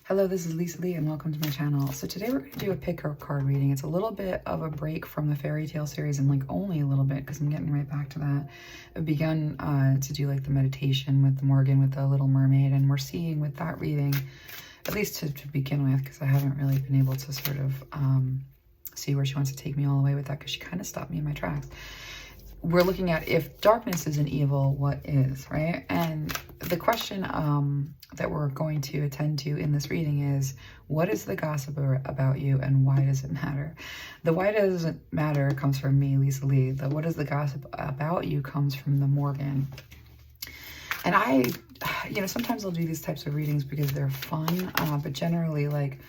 Hello, this is Lisa Lee and welcome to my channel. So today we're going to do a pick card reading. It's a little bit of a break from the fairy tale series, and like only a little bit because I'm getting right back to that. I've begun to do like the meditation with the Morrigan with the Little Mermaid, and we're seeing with that reading, at least to begin with, because I haven't really been able to sort of see where she wants to take me all the way with that, because she kind of stopped me in my tracks. We're looking at, if darkness isn't evil, what is, right? And the question that we're going to attend to in this reading is, what is the gossip about you and why does it matter? The why doesn't matter comes from me, Lisa Lee. The what is the gossip about you comes from the Morrigan. And I, sometimes I'll do these types of readings because they're fun, but generally, like,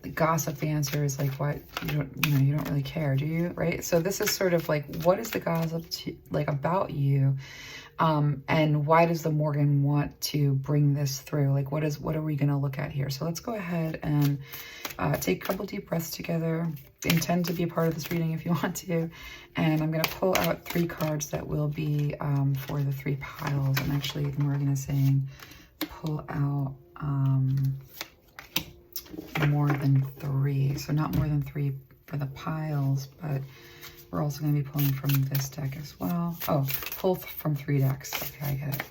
the gossip answer is like, what, you don't really care, do you? Right? So this is sort of like, what is the gossip about you? And why does the Morrigan want to bring this through? Like, what are we going to look at here? So let's go ahead and take a couple deep breaths together. Intend to be a part of this reading if you want to. And I'm going to pull out 3 cards that will be for the 3 piles. And actually, the Morrigan is saying, pull out more than 3. So not more than 3 for the piles, but we're also going to be pulling from this deck as well. Oh, pull from 3 decks. Okay, I get it.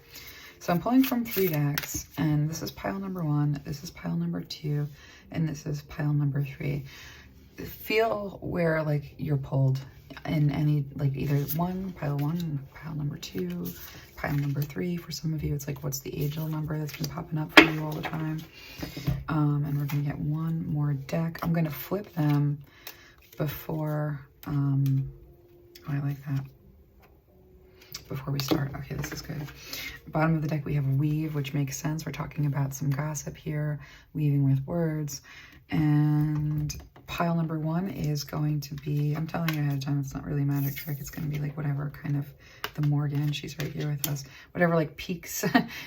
So I'm pulling from 3 decks, and this is pile number 1, this is pile number 2, and this is pile number 3. Feel where, like, you're pulled in any, like, either pile 1, pile number 2, pile number 3. For some of you, it's like, what's the angel number that's been popping up for you all the time? And we're going to get 1 more deck. I'm going to flip them before, oh, I like that. Before we start. Okay, this is good. Bottom of the deck, we have weave, which makes sense. We're talking about some gossip here, weaving with words. And pile number 1 is going to be, I'm telling you ahead of time, it's not really a magic trick. It's going to be like whatever kind of the Morrigan, she's right here with us. Whatever like piques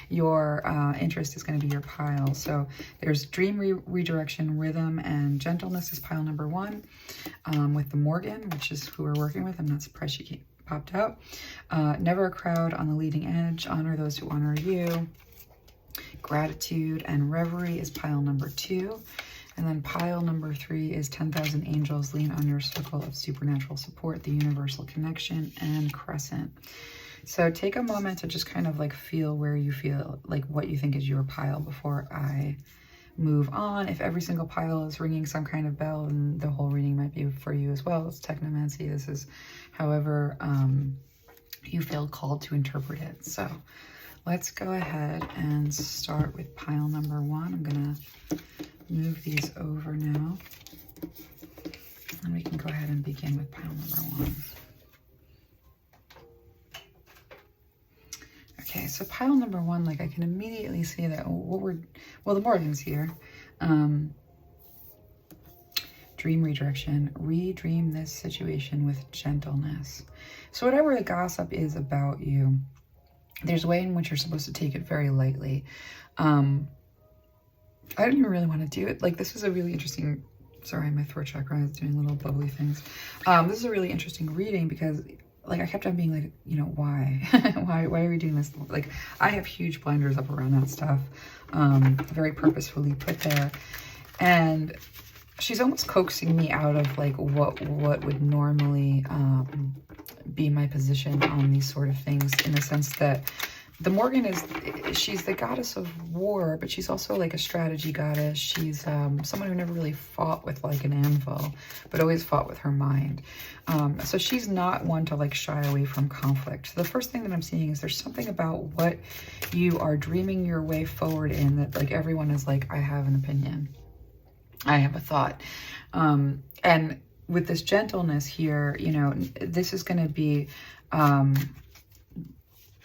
your interest is going to be your pile. So there's dream redirection, rhythm, and gentleness is pile number 1 with the Morrigan, which is who we're working with. I'm not surprised she popped out. Never a crowd on the leading edge. Honor those who honor you. Gratitude and reverie is pile number 2. And then pile number 3 is 10,000 angels, lean on your circle of supernatural support, the universal connection, and crescent. So take a moment to just kind of like feel where you feel, like what you think is your pile before I move on. If every single pile is ringing some kind of bell, then the whole reading might be for you as well. It's technomancy. This is however you feel called to interpret it. So let's go ahead and start with pile number 1. I'm going to move these over now, and we can go ahead and begin with pile number 1. Okay, so pile number 1, like I can immediately see that the Morrigan's here. Dream redirection, redream this situation with gentleness. So whatever the gossip is about you, there's a way in which you're supposed to take it very lightly. I don't even really want to do it. Like, this is a really interesting, sorry, my throat chakra is doing little bubbly things. This is a really interesting reading because, like, I kept on being like, why? why are we doing this? Like, I have huge blinders up around that stuff, very purposefully put there. And she's almost coaxing me out of, like, what would normally be my position on these sort of things, in the sense that the Morrigan she's the goddess of war, but she's also like a strategy goddess. She's someone who never really fought with like an anvil, but always fought with her mind. So she's not one to like shy away from conflict. So the first thing that I'm seeing is there's something about what you are dreaming your way forward in that, like, everyone is like, I have an opinion. I have a thought. And with this gentleness here, this is going to be,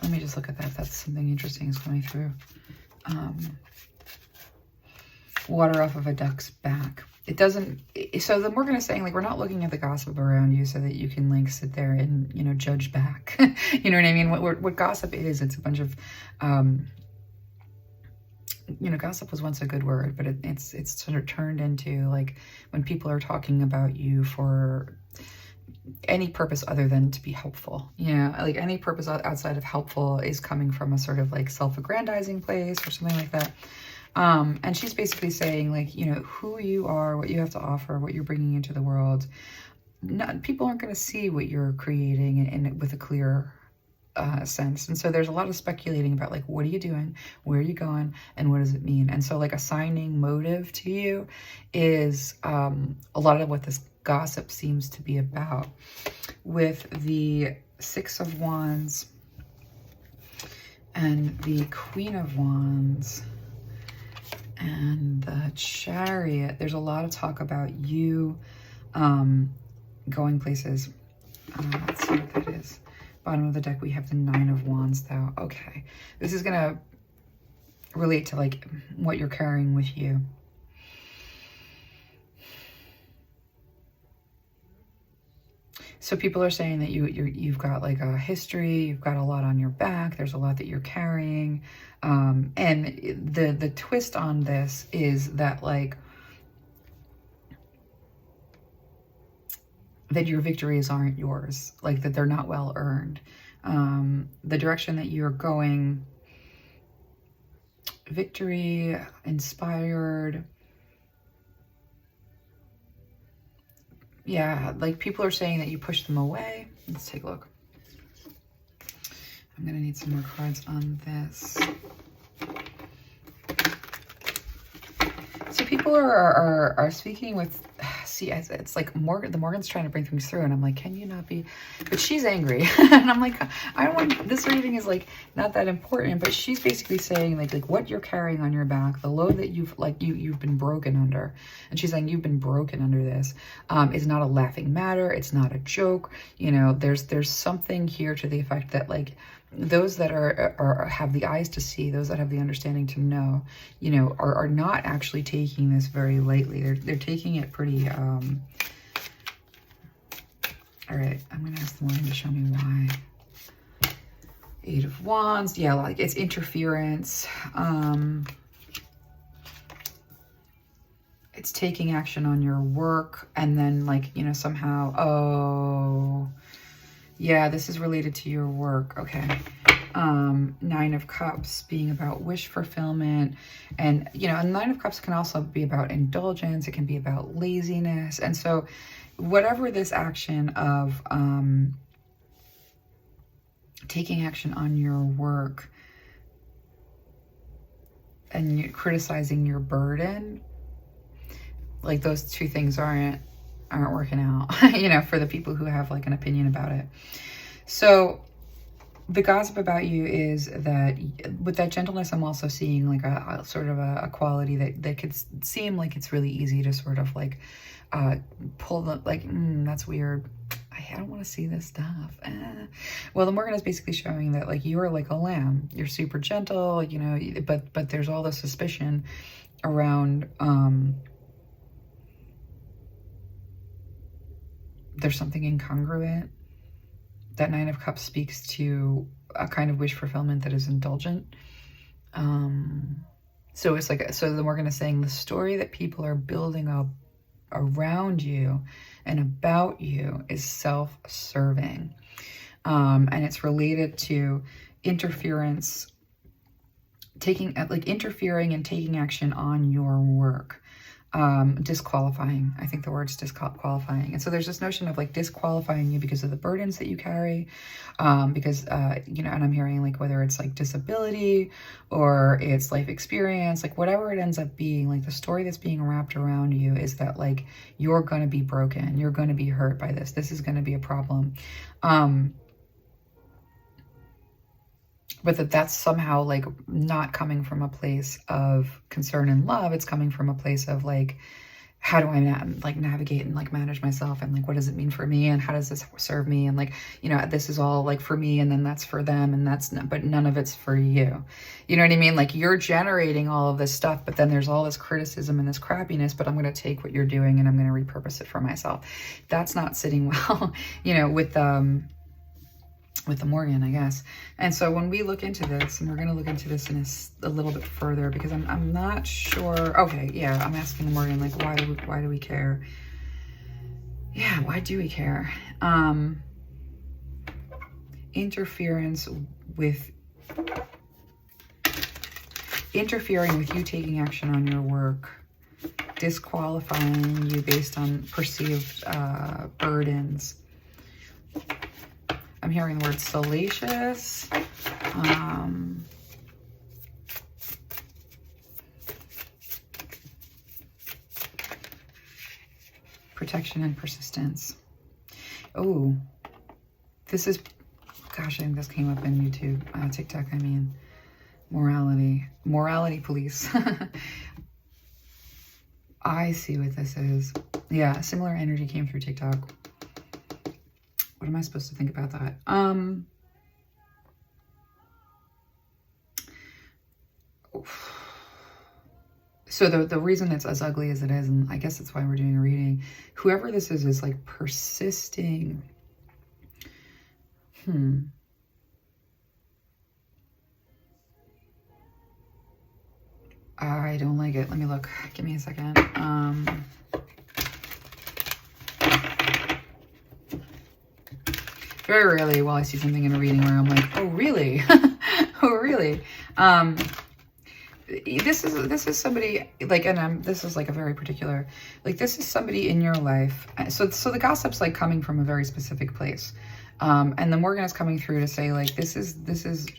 let me just look at that. That's something interesting is coming through. Water off of a duck's back. It doesn't, so the Morrigan is saying, like, we're not looking at the gossip around you so that you can, like, sit there and, judge back. You know what I mean? What gossip is, it's a bunch of, gossip was once a good word, but it's sort of turned into, like, when people are talking about you for any purpose other than to be helpful. Like, any purpose outside of helpful is coming from a sort of like self-aggrandizing place or something like that. And she's basically saying, like, you know, who you are, what you have to offer, what you're bringing into the world. People aren't going to see what you're creating in with a clear sense. And so there's a lot of speculating about, like, what are you doing, where are you going, and what does it mean? And so, like, assigning motive to you is a lot of what this gossip seems to be about. With the Six of Wands and the Queen of Wands and the Chariot, there's a lot of talk about you going places. Let's see what that is. Bottom of the deck, we have the Nine of Wands, though. Okay, this is gonna relate to, like, what you're carrying with you. So people are saying that you've got, like, a history, you've got a lot on your back, there's a lot that you're carrying. And the twist on this is that, like, that your victories aren't yours, like, that they're not well earned. The direction that you're going, victory, inspired. Yeah, like, people are saying that you push them away. Let's take a look. I'm gonna need some more cards on this. So people are speaking with, see, it's like the Morgan's trying to bring things through, and I'm like, can you not be? But she's angry, and I'm like, I don't want, this reading is, like, not that important, but she's basically saying, like what you're carrying on your back, the load that you've been broken under, and she's saying you've been broken under this, is not a laughing matter, it's not a joke, you know, there's something here to the effect that, like, those that have the eyes to see, those that have the understanding to know, you know, are not actually taking this very lightly. They're taking it pretty, all right, I'm gonna ask the Morgan to show me why. Eight of Wands, yeah, like, it's interference. It's taking action on your work, and then, like, you know, somehow, oh, yeah, this is related to your work. Okay. Nine of Cups being about wish fulfillment. And, you know, a Nine of Cups can also be about indulgence. It can be about laziness. And so whatever this action of taking action on your work and you criticizing your burden, like, those two things aren't working out, you know, for the people who have, like, an opinion about it. So the gossip about you is that with that gentleness, I'm also seeing, like, a sort of a quality that could seem like it's really easy to sort of, like, pull the, like, that's weird, I don't want to see this stuff. Well, the Morgan is basically showing that, like, you're like a lamb, you're super gentle, you know, but there's all this suspicion around there's something incongruent. That Nine of Cups speaks to a kind of wish fulfillment that is indulgent. So it's like, so the Morgan is saying the story that people are building up around you and about you is self-serving. And it's related to interference, interfering and taking action on your work. Disqualifying. I think the word's disqualifying. And so there's this notion of, like, disqualifying you because of the burdens that you carry, because, you know, and I'm hearing, like, whether it's, like, disability or it's life experience, like, whatever it ends up being, like, the story that's being wrapped around you is that, like, you're going to be broken. You're going to be hurt by this. This is going to be a problem. But that's somehow, like, not coming from a place of concern and love. It's coming from a place of, like, how do I navigate and, like, manage myself, and, like, what does it mean for me, and how does this serve me, and, like, you know, this is all, like, for me, and then that's for them, and that's not, but none of it's for you. You know what I mean? Like, you're generating all of this stuff, but then there's all this criticism and this crappiness, but I'm going to take what you're doing and I'm going to repurpose it for myself. That's not sitting well, you know, with the Morgan, I guess. And so when we look into this, and we're going to look into this in a little bit further, because I'm not sure. Okay, yeah, I'm asking the Morgan, like, why do we care? Yeah, why do we care? Interference with interfering with you taking action on your work, disqualifying you based on perceived burdens. I'm hearing the word salacious. Protection and persistence. Oh, this is, gosh, I think this came up in YouTube, TikTok, I mean, morality police. I see what this is. Yeah, similar energy came through TikTok. What am I supposed to think about that? So the reason it's as ugly as it is, and I guess that's why we're doing a reading, whoever this is like persisting. I don't like it. Let me look. Give me a second. Very rarely will I see something in a reading where I'm like, oh, really? Oh, really? This is somebody, like, and this is like a very particular, like, this is somebody in your life. So the gossip's like coming from a very specific place. And the Morrigan is coming through to say, like, this is,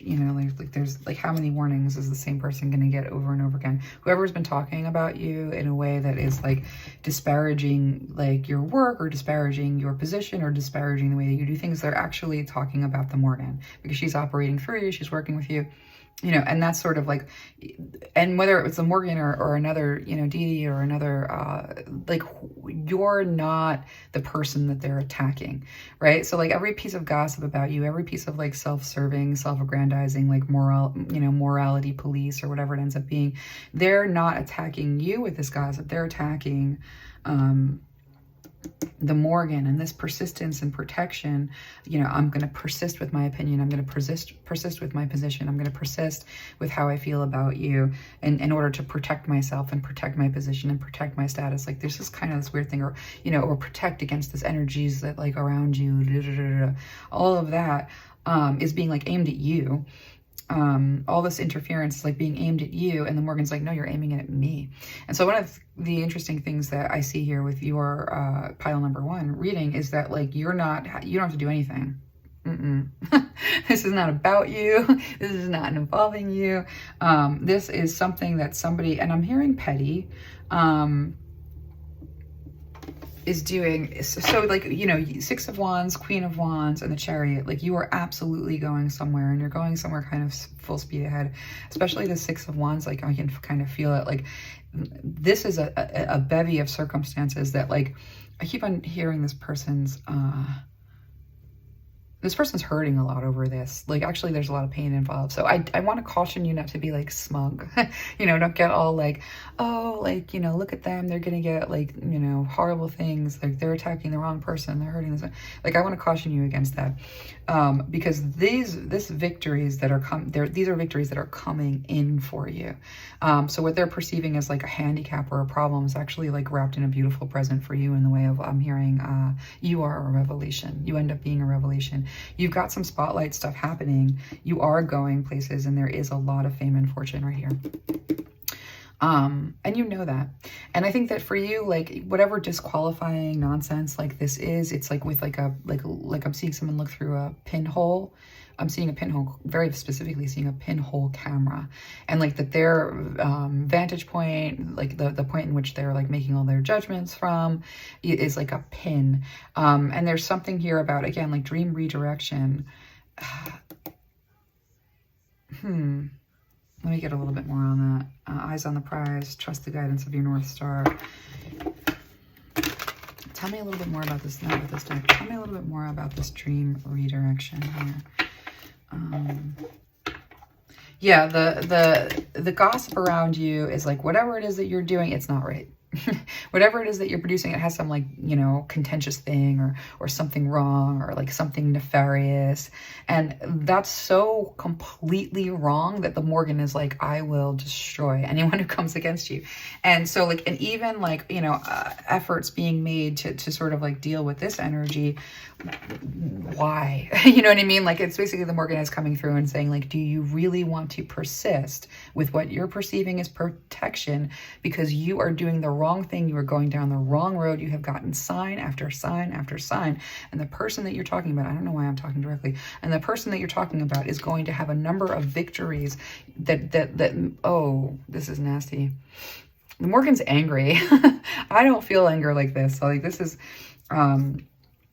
you know, like there's like, how many warnings is the same person going to get over and over again? Whoever's been talking about you in a way that is like disparaging like your work, or disparaging your position, or disparaging the way that you do things, they're actually talking about the Morrigan, because she's operating through you, she's working with you. You know, and that's sort of like, and whether it's a Morrigan or another, you know, deity or another, like, you're not the person that they're attacking, right? So like every piece of gossip about you, every piece of like self-serving, self-aggrandizing, like morality police or whatever it ends up being, they're not attacking you with this gossip. They're attacking, the Morrigan, and this persistence and protection. You know, I'm going to persist with my opinion. I'm going to persist with my position. I'm going to persist with how I feel about you, and in order to protect myself and protect my position and protect my status. Like, there's just kind of this weird thing, or, you know, or protect against this energies that like around you, all of that is being like aimed at you. All this interference is like being aimed at you, and the Morrigan's like, no, you're aiming it at me. And so one of the interesting things that I see here with your pile number 1 reading is that like you don't have to do anything. This is not about you. This is not involving you. This is something that somebody, and I'm hearing petty, is doing. So like, you know, 6 of Wands, Queen of Wands, and the Chariot, like you are absolutely going somewhere, and you're going somewhere kind of full speed ahead, especially the 6 of Wands. Like, I can kind of feel it. Like, this is a bevy of circumstances that, like, I keep on hearing this person's hurting a lot over this. Like, actually, there's a lot of pain involved. So I want to caution you not to be like smug. You know, don't get all like, oh, like, you know, look at them. They're going to get like, you know, horrible things. Like, they're attacking the wrong person. They're hurting this. Like, I want to caution you against that. Because these victories that are these are victories that are coming in for you. So what they're perceiving as like a handicap or a problem is actually like wrapped in a beautiful present for you, in the way of, I'm hearing, you are a revelation. You end up being a revelation. You've got some spotlight stuff happening. You are going places, and there is a lot of fame and fortune right here. And you know that. And I think that for you, like, whatever disqualifying nonsense like this is, it's like with like I'm seeing someone look through a pinhole. I'm seeing a pinhole, very specifically seeing a pinhole camera, and like that their vantage point, like the point in which they're like making all their judgments from, is like a pin. And there's something here about, again, like dream redirection. Let me get a little bit more on that. Eyes on the prize, trust the guidance of your North Star. Tell me a little bit more about this, not with this deck. Tell me a little bit more about this dream redirection here. Yeah, the gossip around you is like, whatever it is that you're doing, it's not right. whatever it is that you're producing, it has some like, you know, contentious thing or something wrong or like something nefarious. And that's so completely wrong that the Morgan is like, I will destroy anyone who comes against you. And so like, and even like, you know, efforts being made to sort of like deal with this energy. Why? You know what I mean? Like, it's basically the Morgan is coming through and saying like, do you really want to persist with what you're perceiving as protection because you are doing the wrong thing? You are going down the wrong road. You have gotten sign after sign after sign. And the person that you're talking about, I don't know why I'm talking directly, and the person that you're talking about is going to have a number of victories that oh, this is nasty. The Morgan's angry. I don't feel anger like this. So like, this is,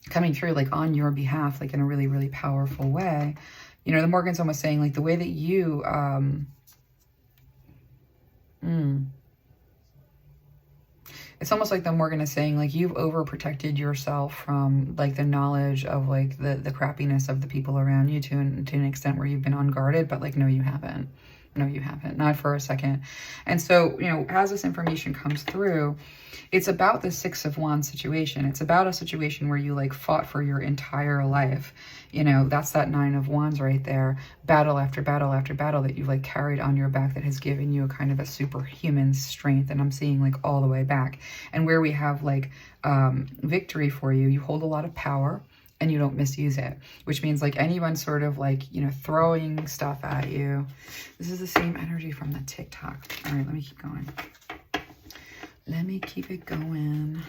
coming through like on your behalf, like in a really, really powerful way. You know, the Morgan's almost saying like the way that you, it's almost like the Morgan is saying like you've overprotected yourself from like the knowledge of like the crappiness of the people around you to an extent where you've been unguarded, but like, no, you haven't. No, you haven't. Not for a second. And so, you know, as this information comes through, it's about the Six of Wands situation. It's about a situation where you like fought for your entire life. You know, that's that Nine of Wands right there. Battle after battle after battle that you've like carried on your back that has given you a kind of a superhuman strength. And I'm seeing like all the way back. And where we have like victory for you, you hold a lot of power. And you don't misuse it, which means like anyone sort of like, you know, throwing stuff at you. This is the same energy from the TikTok. All right, let me keep going. Let me keep it going.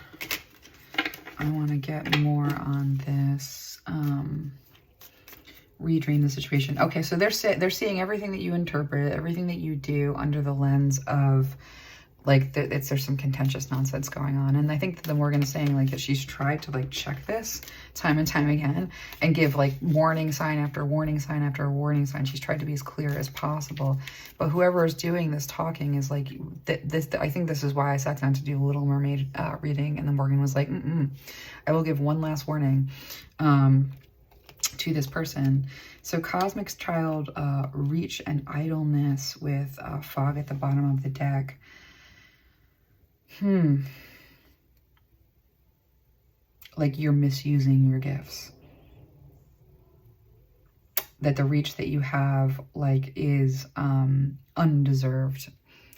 I want to get more on this. Redrain the situation. Okay, so they're seeing everything that you interpret, everything that you do under the lens of like there's some contentious nonsense going on. And I think that the Morgan is saying like that she's tried to like check this time and time again and give like warning sign after warning sign after warning sign. She's tried to be as clear as possible. But whoever is doing this talking is like, I think this is why I sat down to do a Little Mermaid reading. And the Morgan was like, I will give one last warning to this person. So cosmic child, reach and idleness with fog at the bottom of the deck. Like you're misusing your gifts. That the reach that you have like is undeserved,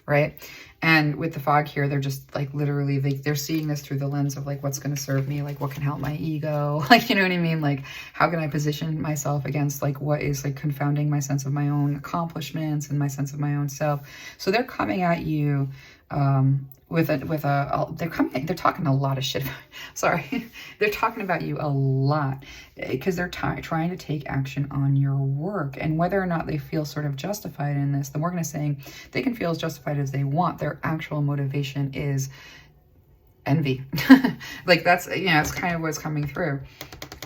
right? And with the fog here, they're just like literally they're seeing this through the lens of like what's going to serve me, like what can help my ego, like, you know what I mean? Like how can I position myself against like what is like confounding my sense of my own accomplishments and my sense of my own self. So they're coming at you they're talking a lot of shit. Sorry. They're talking about you a lot because they're trying to take action on your work, and whether or not they feel sort of justified in this, the Morgan is saying they can feel as justified as they want. Their actual motivation is envy. Like that's, you know, it's kind of what's coming through.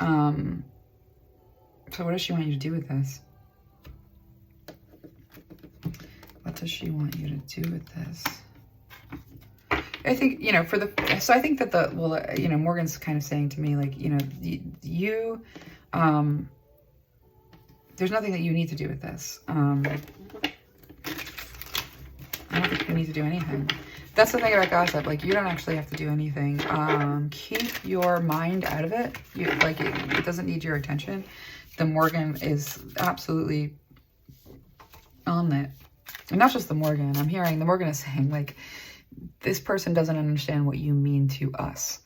So what does she want you to do with this? What does she want you to do with this? I think, you know, so I think that you know, Morgan's kind of saying to me, like, you know, there's nothing that you need to do with this. I don't think you need to do anything. That's the thing about gossip. Like, you don't actually have to do anything. Keep your mind out of it. It doesn't need your attention. The Morgan is absolutely on that. And not just the Morgan. I'm hearing the Morgan is saying, like, this person doesn't understand what you mean to us.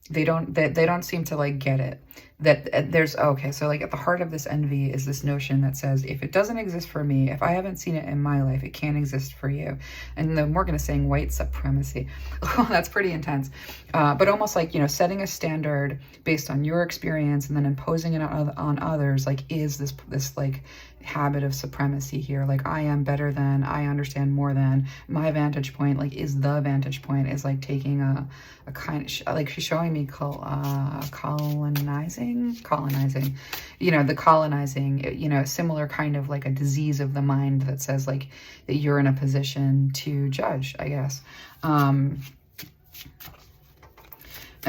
They don't seem to like get it. That there's, okay, so like at the heart of this envy is this notion that says, if it doesn't exist for me, if I haven't seen it in my life, it can't exist for you. And the Morgan is saying white supremacy. Oh, that's pretty intense. But almost like, you know, setting a standard based on your experience and then imposing it on others, like is this like habit of supremacy here. Like I am better than, I understand more than, my vantage point, like is the vantage point, is like taking a kind of, like she's showing me colonizing, you know, the colonizing, you know, similar kind of like a disease of the mind that says like that you're in a position to judge, I guess. And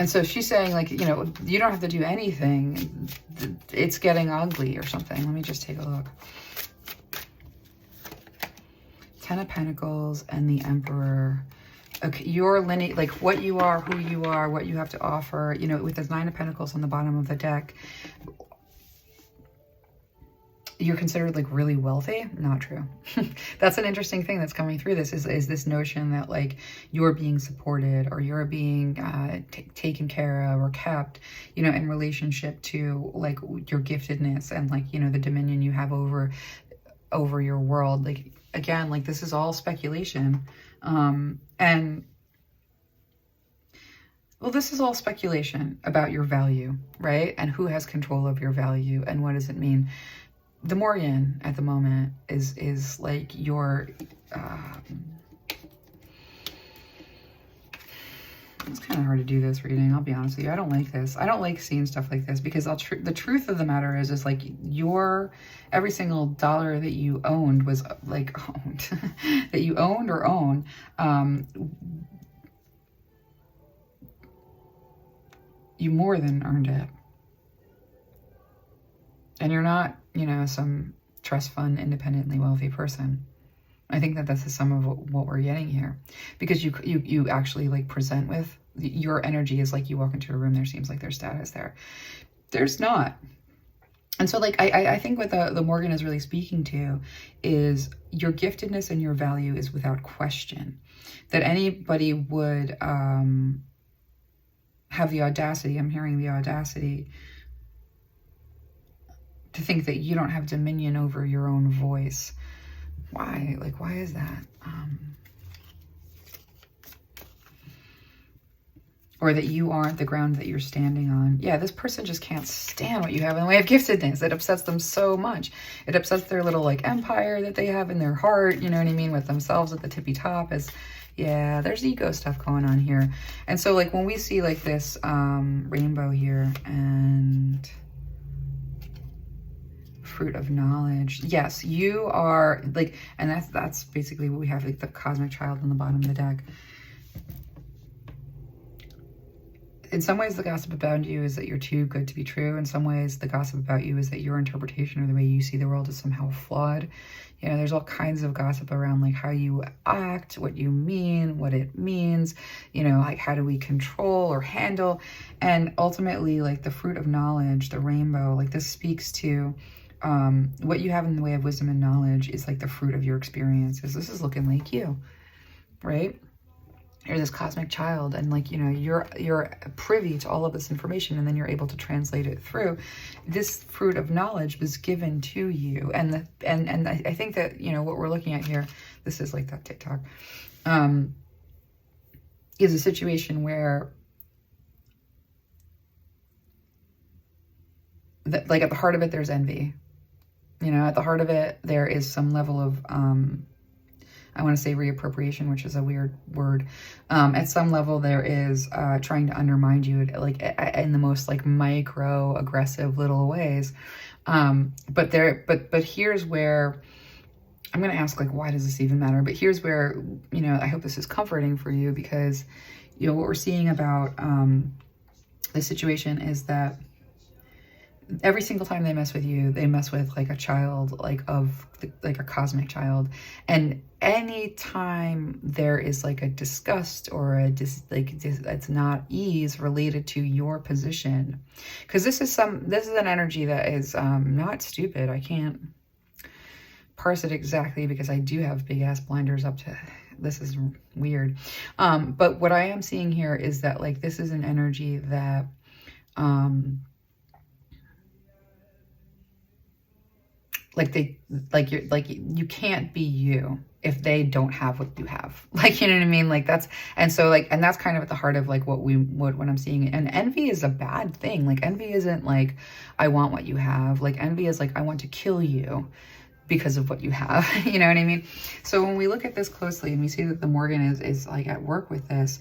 so she's saying like, you know, you don't have to do anything. It's getting ugly or something. Let me just take a look. Ten of Pentacles and the Emperor. Okay, your lineage, like what you are, who you are, what you have to offer, you know, with the Nine of Pentacles on the bottom of the deck, you're considered like really wealthy. Not true. That's an interesting thing that's coming through this is this notion that like you're being supported or you're being taken care of or kept, you know, in relationship to like your giftedness and like, you know, the dominion you have over your world. Like, again, like this is all speculation. And well, this is all speculation about your value, right? And who has control of your value and what does it mean? The Morrigan at the moment is like your, it's kind of hard to do this reading, I'll be honest with you. I don't like this. I don't like seeing stuff like this because the truth of the matter is like every single dollar that you owned was like owned, that you owned or own, you more than earned it. And you're not, you know, some trust fund, independently wealthy person. I think that that's the sum of what we're getting here. Because you actually like present with, your energy is like you walk into a room, there seems like there's status there. There's not. And so like, I think what the Morrigan is really speaking to is your giftedness and your value is without question. That anybody would have the audacity, I'm hearing the audacity, to think that you don't have dominion over your own voice. Why? Like, why is that? Or that you aren't the ground that you're standing on. Yeah, this person just can't stand what you have in the way of giftedness. It upsets them so much. It upsets their little like empire that they have in their heart, you know what I mean, with themselves at the tippy top. Yeah, there's ego stuff going on here. And so like when we see like this rainbow here and fruit of knowledge, yes, you are like, and that's basically what we have, like the cosmic child on the bottom of the deck. In some ways, the gossip about you is that you're too good to be true. In some ways, the gossip about you is that your interpretation or the way you see the world is somehow flawed. You know, there's all kinds of gossip around like how you act, what you mean, what it means, you know, like how do we control or handle. And ultimately, like the fruit of knowledge, the rainbow, like this speaks to what you have in the way of wisdom and knowledge is like the fruit of your experiences. This is looking like you, right? You're this cosmic child and like, you know, you're privy to all of this information and then you're able to translate it through. This fruit of knowledge was given to you. And I think that, you know, what we're looking at here, this is like that TikTok, is a situation where like at the heart of it, there's envy. You know, at the heart of it, there is some level of, I want to say reappropriation, which is a weird word. At some level, there is trying to undermine you, like in the most like micro aggressive little ways. But here's where I'm going to ask, like, why does this even matter? But here's where, you know, I hope this is comforting for you because, you know, what we're seeing about the situation is that every single time they mess with you, they mess with like a child, like like a cosmic child. And anytime there is like a disgust or it's not ease related to your position, because this is an energy that is not stupid. I can't parse it exactly because I do have big ass blinders up to this is weird. But what I am seeing here is that like this is an energy that you can't be you if they don't have what you have. Like, you know what I mean? Like that's kind of at the heart of like what I'm seeing. And envy is a bad thing. Like envy isn't like, I want what you have. Like envy is like, I want to kill you because of what you have. You know what I mean? So when we look at this closely and we see that the Morrigan is like at work with this,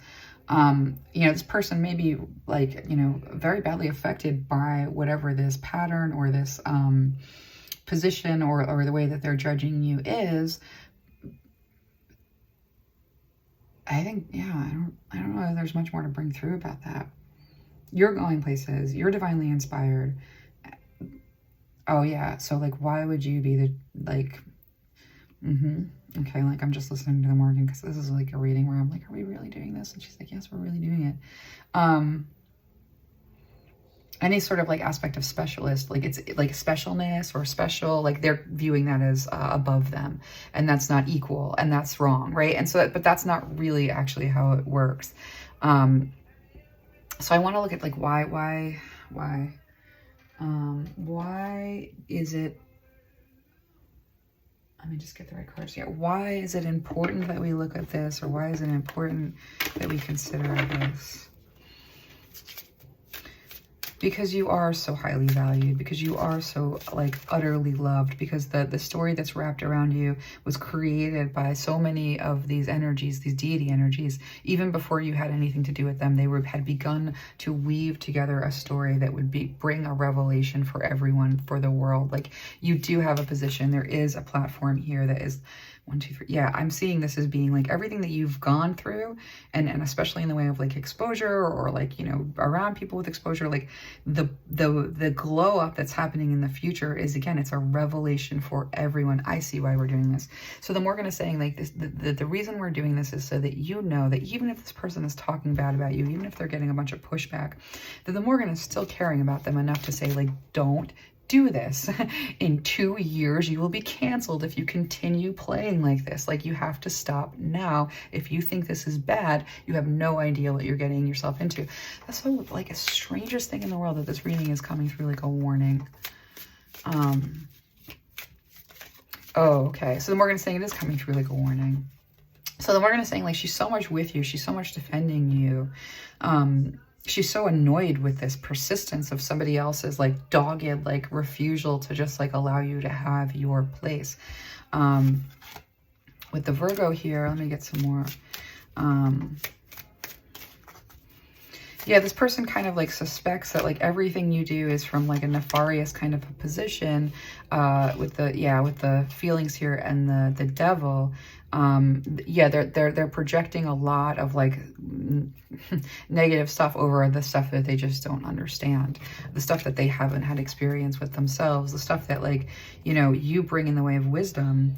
you know, this person may be like, you know, very badly affected by whatever this pattern or this, position or the way that they're judging you is. I think, yeah, I don't know if there's much more to bring through about that. You're going places, you're divinely inspired. Oh yeah, so like why would you be Okay, like I'm just listening to the Morrigan because this is like a reading where I'm like, are we really doing this? And she's like, yes, we're really doing it. Any sort of like aspect of specialist, like it's like specialness or special, like they're viewing that as above them, and that's not equal, and that's wrong, right? And so, but that's not really actually how it works. So I want to look at like why is it, let me just get the right cards here. Why is it important that we look at this, or why is it important that we consider this? Because you are so highly valued, because you are so like utterly loved, because the story that's wrapped around you was created by so many of these energies, these deity energies, even before you had anything to do with them. They had begun to weave together a story that would bring a revelation for everyone, for the world. Like you do have a position. There is a platform here that is 1, 2, 3. Yeah, I'm seeing this as being like everything that you've gone through, and especially in the way of like exposure, or like, you know, around people with exposure, like the glow up that's happening in the future is, again, it's a revelation for everyone. I see why we're doing this. So the Morrigan is saying like this, the reason we're doing this is so that you know that even if this person is talking bad about you, even if they're getting a bunch of pushback, that the Morrigan is still caring about them enough to say like, don't do this. In 2 years, you will be canceled if you continue playing like this. Like, you have to stop now. If you think this is bad, you have no idea what you're getting yourself into. That's so, like, the strangest thing in the world, that this reading is coming through like a warning. Oh, okay. So the Morrigan is saying it is coming through like a warning. So the Morrigan is saying like she's so much with you. She's so much defending you. She's so annoyed with this persistence of somebody else's like dogged like refusal to just like allow you to have your place. With the Virgo here, let me get some more. Yeah, this person kind of like suspects that like everything you do is from like a nefarious kind of a position, with the feelings here and the devil. Yeah, they're projecting a lot of like negative stuff over the stuff that they just don't understand, the stuff that they haven't had experience with themselves, the stuff that, like, you know, you bring in the way of wisdom,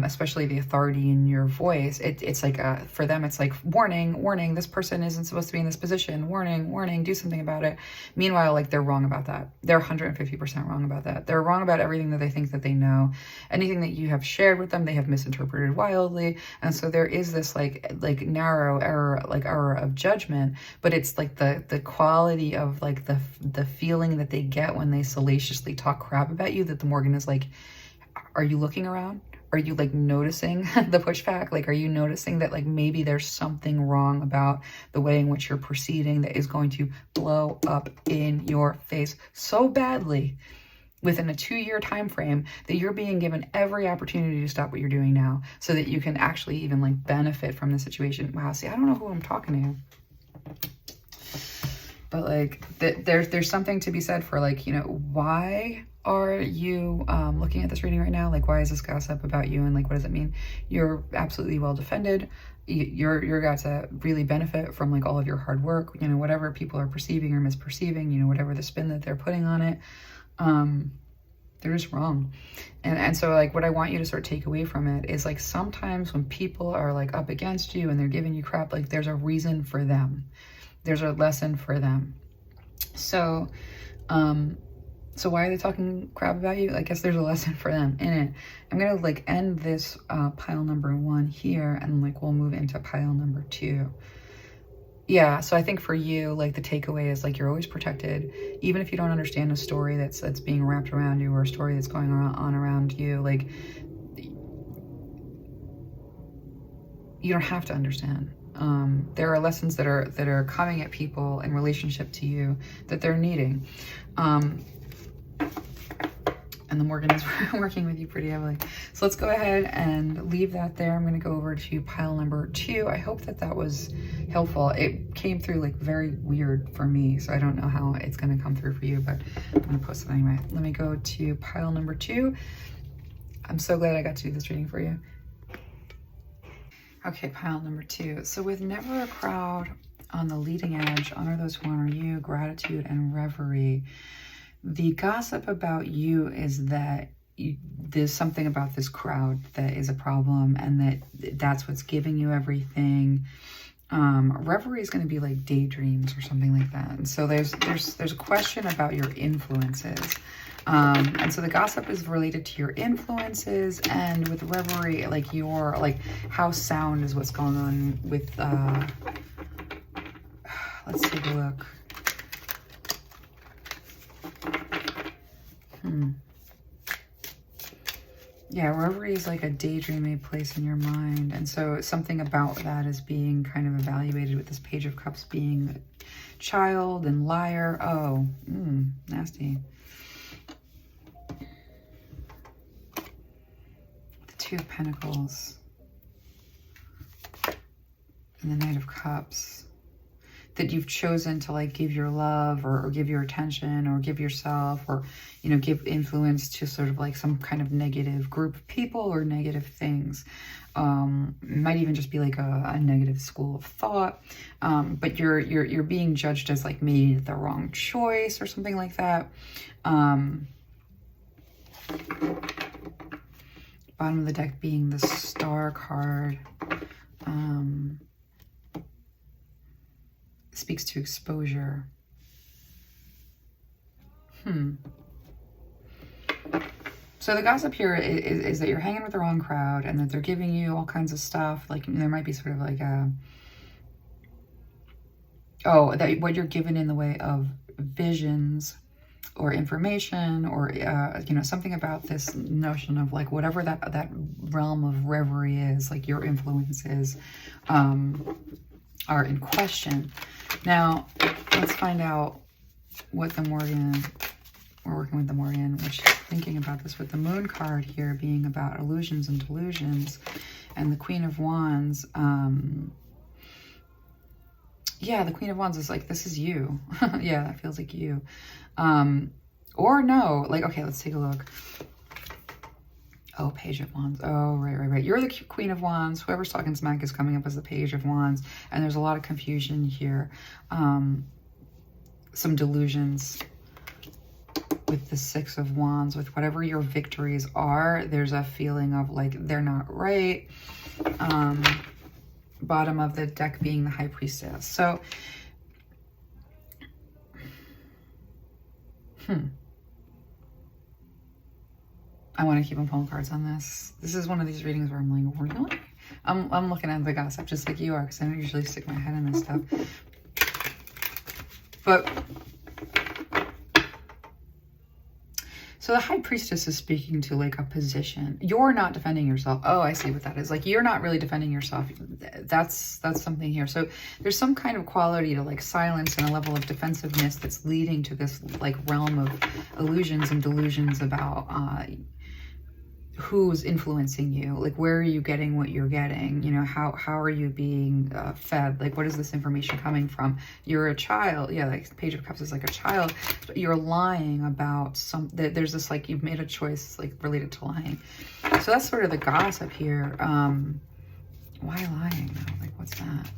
especially the authority in your voice. It's like for them it's like warning, this person isn't supposed to be in this position, warning, do something about it. Meanwhile, like, they're wrong about that. They're 150% wrong about that. They're wrong about everything that they think that they know. Anything that you have shared with them, they have misinterpreted wildly. And so there is this like narrow error of judgment, but it's like the quality of like the feeling that they get when they salaciously talk crap about you, that the Morrigan is like, are you looking around? Are you like noticing the pushback? Like, are you noticing that like maybe there's something wrong about the way in which you're proceeding that is going to blow up in your face so badly within a 2-year time frame that you're being given every opportunity to stop what you're doing now so that you can actually even like benefit from the situation? Wow, see, I don't know who I'm talking to, but like there's something to be said for like, you know, why are you looking at this reading right now? Like, why is this gossip about you, and like, what does it mean? You're absolutely well defended. You're got to really benefit from like all of your hard work, you know, whatever people are perceiving or misperceiving, you know, whatever the spin that they're putting on it, they're just wrong. And so like what I want you to sort of take away from it is like, sometimes when people are like up against you and they're giving you crap, like there's a reason for them. There's a lesson for them. So, so why are they talking crap about you? I guess there's a lesson for them in it. I'm going to like end this pile number 1 here, and like we'll move into pile number 2. Yeah, so I think for you, like the takeaway is like, you're always protected. Even if you don't understand a story that's being wrapped around you, or a story that's going on around you, like you don't have to understand. There are lessons that are coming at people in relationship to you that they're needing. And the Morrigan is working with you pretty heavily. So let's go ahead and leave that there. I'm going to go over to pile number 2. I hope that that was helpful. It came through like very weird for me, so I don't know how it's going to come through for you, but I'm going to post it anyway. Let me go to pile number 2. I'm so glad I got to do this reading for you. Okay, pile number 2. So with never a crowd on the leading edge, honor those who honor you, gratitude and reverie. The gossip about you is that there's something about this crowd that is a problem, and that's what's giving you everything. Reverie is going to be like daydreams or something like that. And so there's a question about your influences. And so the gossip is related to your influences, and with reverie, like how sound is what's going on with, let's take a look. Yeah, reverie is like a daydreaming place in your mind. And so something about that is being kind of evaluated with this Page of Cups being child and liar. Oh, nasty. The Two of Pentacles. And the Knight of Cups. That you've chosen to like give your love or give your attention or give yourself or, you know, give influence to sort of like some kind of negative group of people or negative things. It might even just be like a negative school of thought. But you're being judged as like maybe the wrong choice or something like that. Bottom of the deck being the Star card. Speaks to exposure. So the gossip here is that you're hanging with the wrong crowd, and that they're giving you all kinds of stuff. Like there might be sort of like that what you're given in the way of visions or information or, you know, something about this notion of like whatever that realm of reverie is, like your influences are in question. Now, let's find out what the Morrigan, we're working with the Morrigan, which is thinking about this with the Moon card here being about illusions and delusions, and the Queen of Wands. Yeah, the Queen of Wands is like, this is you. Yeah, that feels like you. Or no, like, okay, let's take a look. Oh, Page of Wands. Oh, right. You're the Queen of Wands. Whoever's talking smack is coming up as the Page of Wands. And there's a lot of confusion here. Some delusions with the Six of Wands. With whatever your victories are, there's a feeling of like, they're not right. Bottom of the deck being the High Priestess. So, I want to keep on pulling cards on this. This is one of these readings where I'm like, really? I'm looking at the gossip just like you are, because I don't usually stick my head in this stuff. But, so the High Priestess is speaking to like a position. You're not defending yourself. Oh, I see what that is. Like, you're not really defending yourself. That's something here. So there's some kind of quality to like silence and a level of defensiveness that's leading to this like realm of illusions and delusions about who's influencing you, like where are you getting what you're getting, you know, how are you being fed, like what is this information coming from? You're a child. Yeah, like Page of Cups is like a child. You're lying about there's this like you've made a choice like related to lying. So that's sort of the gossip here. Why lying though? Like what's that?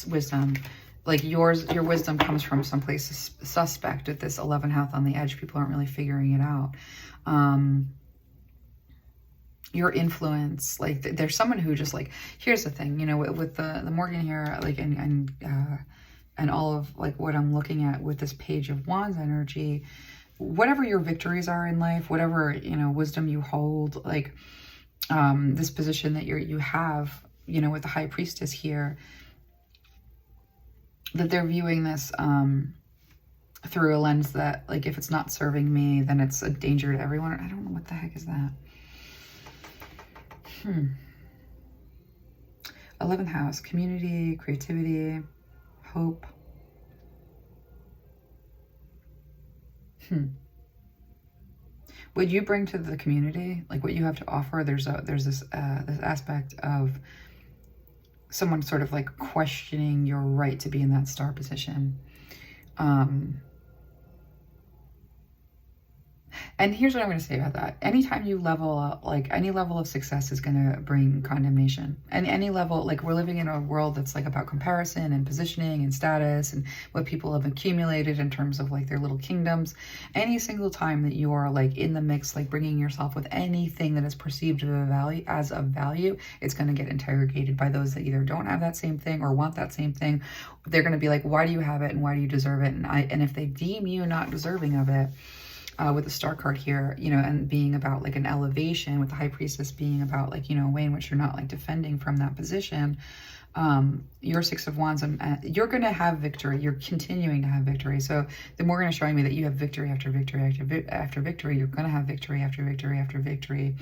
Wisdom. Like your wisdom comes from someplace suspect with this 11th house on the edge. People aren't really figuring it out. Your influence, like there's someone who just like, here's the thing, you know, with the Morrigan here, like, and all of like what I'm looking at with this Page of Wands energy, whatever your victories are in life, whatever, you know, wisdom you hold, like this position that you have, you know, with the High Priestess here, that they're viewing this through a lens that, like, if it's not serving me, then it's a danger to everyone. I don't know what the heck is that. 11th house, community, creativity, hope. What you bring to the community, like what you have to offer, there's this aspect of someone sort of like questioning your right to be in that star position. And here's what I'm going to say about that. Anytime you level up, like any level of success is going to bring condemnation. And any level, like we're living in a world that's like about comparison and positioning and status and what people have accumulated in terms of like their little kingdoms. Any single time that you are like in the mix, like bringing yourself with anything that is perceived as of value, it's going to get interrogated by those that either don't have that same thing or want that same thing. They're going to be like, why do you have it and why do you deserve it? And if they deem you not deserving of it, with the star card here, you know, and being about like an elevation, with the high priestess being about like, you know, a way in which you're not like defending from that position, your Six of Wands, and you're going to have victory. You're continuing to have victory. So the Morrigan is showing me that you have victory after victory after victory. You're going to have victory after victory after victory.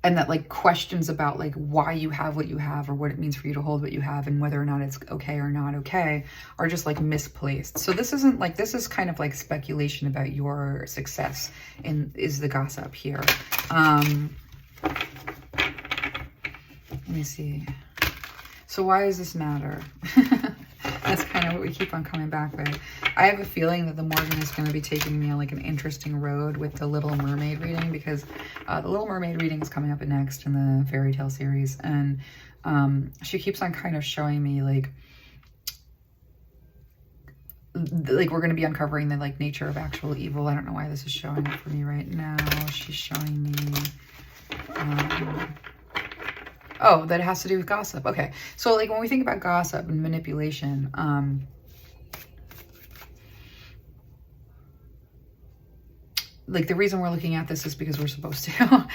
And that like questions about like why you have what you have or what it means for you to hold what you have and whether or not it's okay or not okay are just like misplaced. So this isn't like, this is kind of like speculation about your success is the gossip here. Let me see. So why does this matter? That's kind of what we keep on coming back with. I have a feeling that the Morrigan is going to be taking me on like an interesting road with the Little Mermaid reading, because the Little Mermaid reading is coming up next in the fairy tale series. And she keeps on kind of showing me like we're going to be uncovering the like nature of actual evil. I don't know why this is showing up for me right now. She's showing me... oh, that has to do with gossip. Okay. So like when we think about gossip and manipulation, like the reason we're looking at this is because we're supposed to.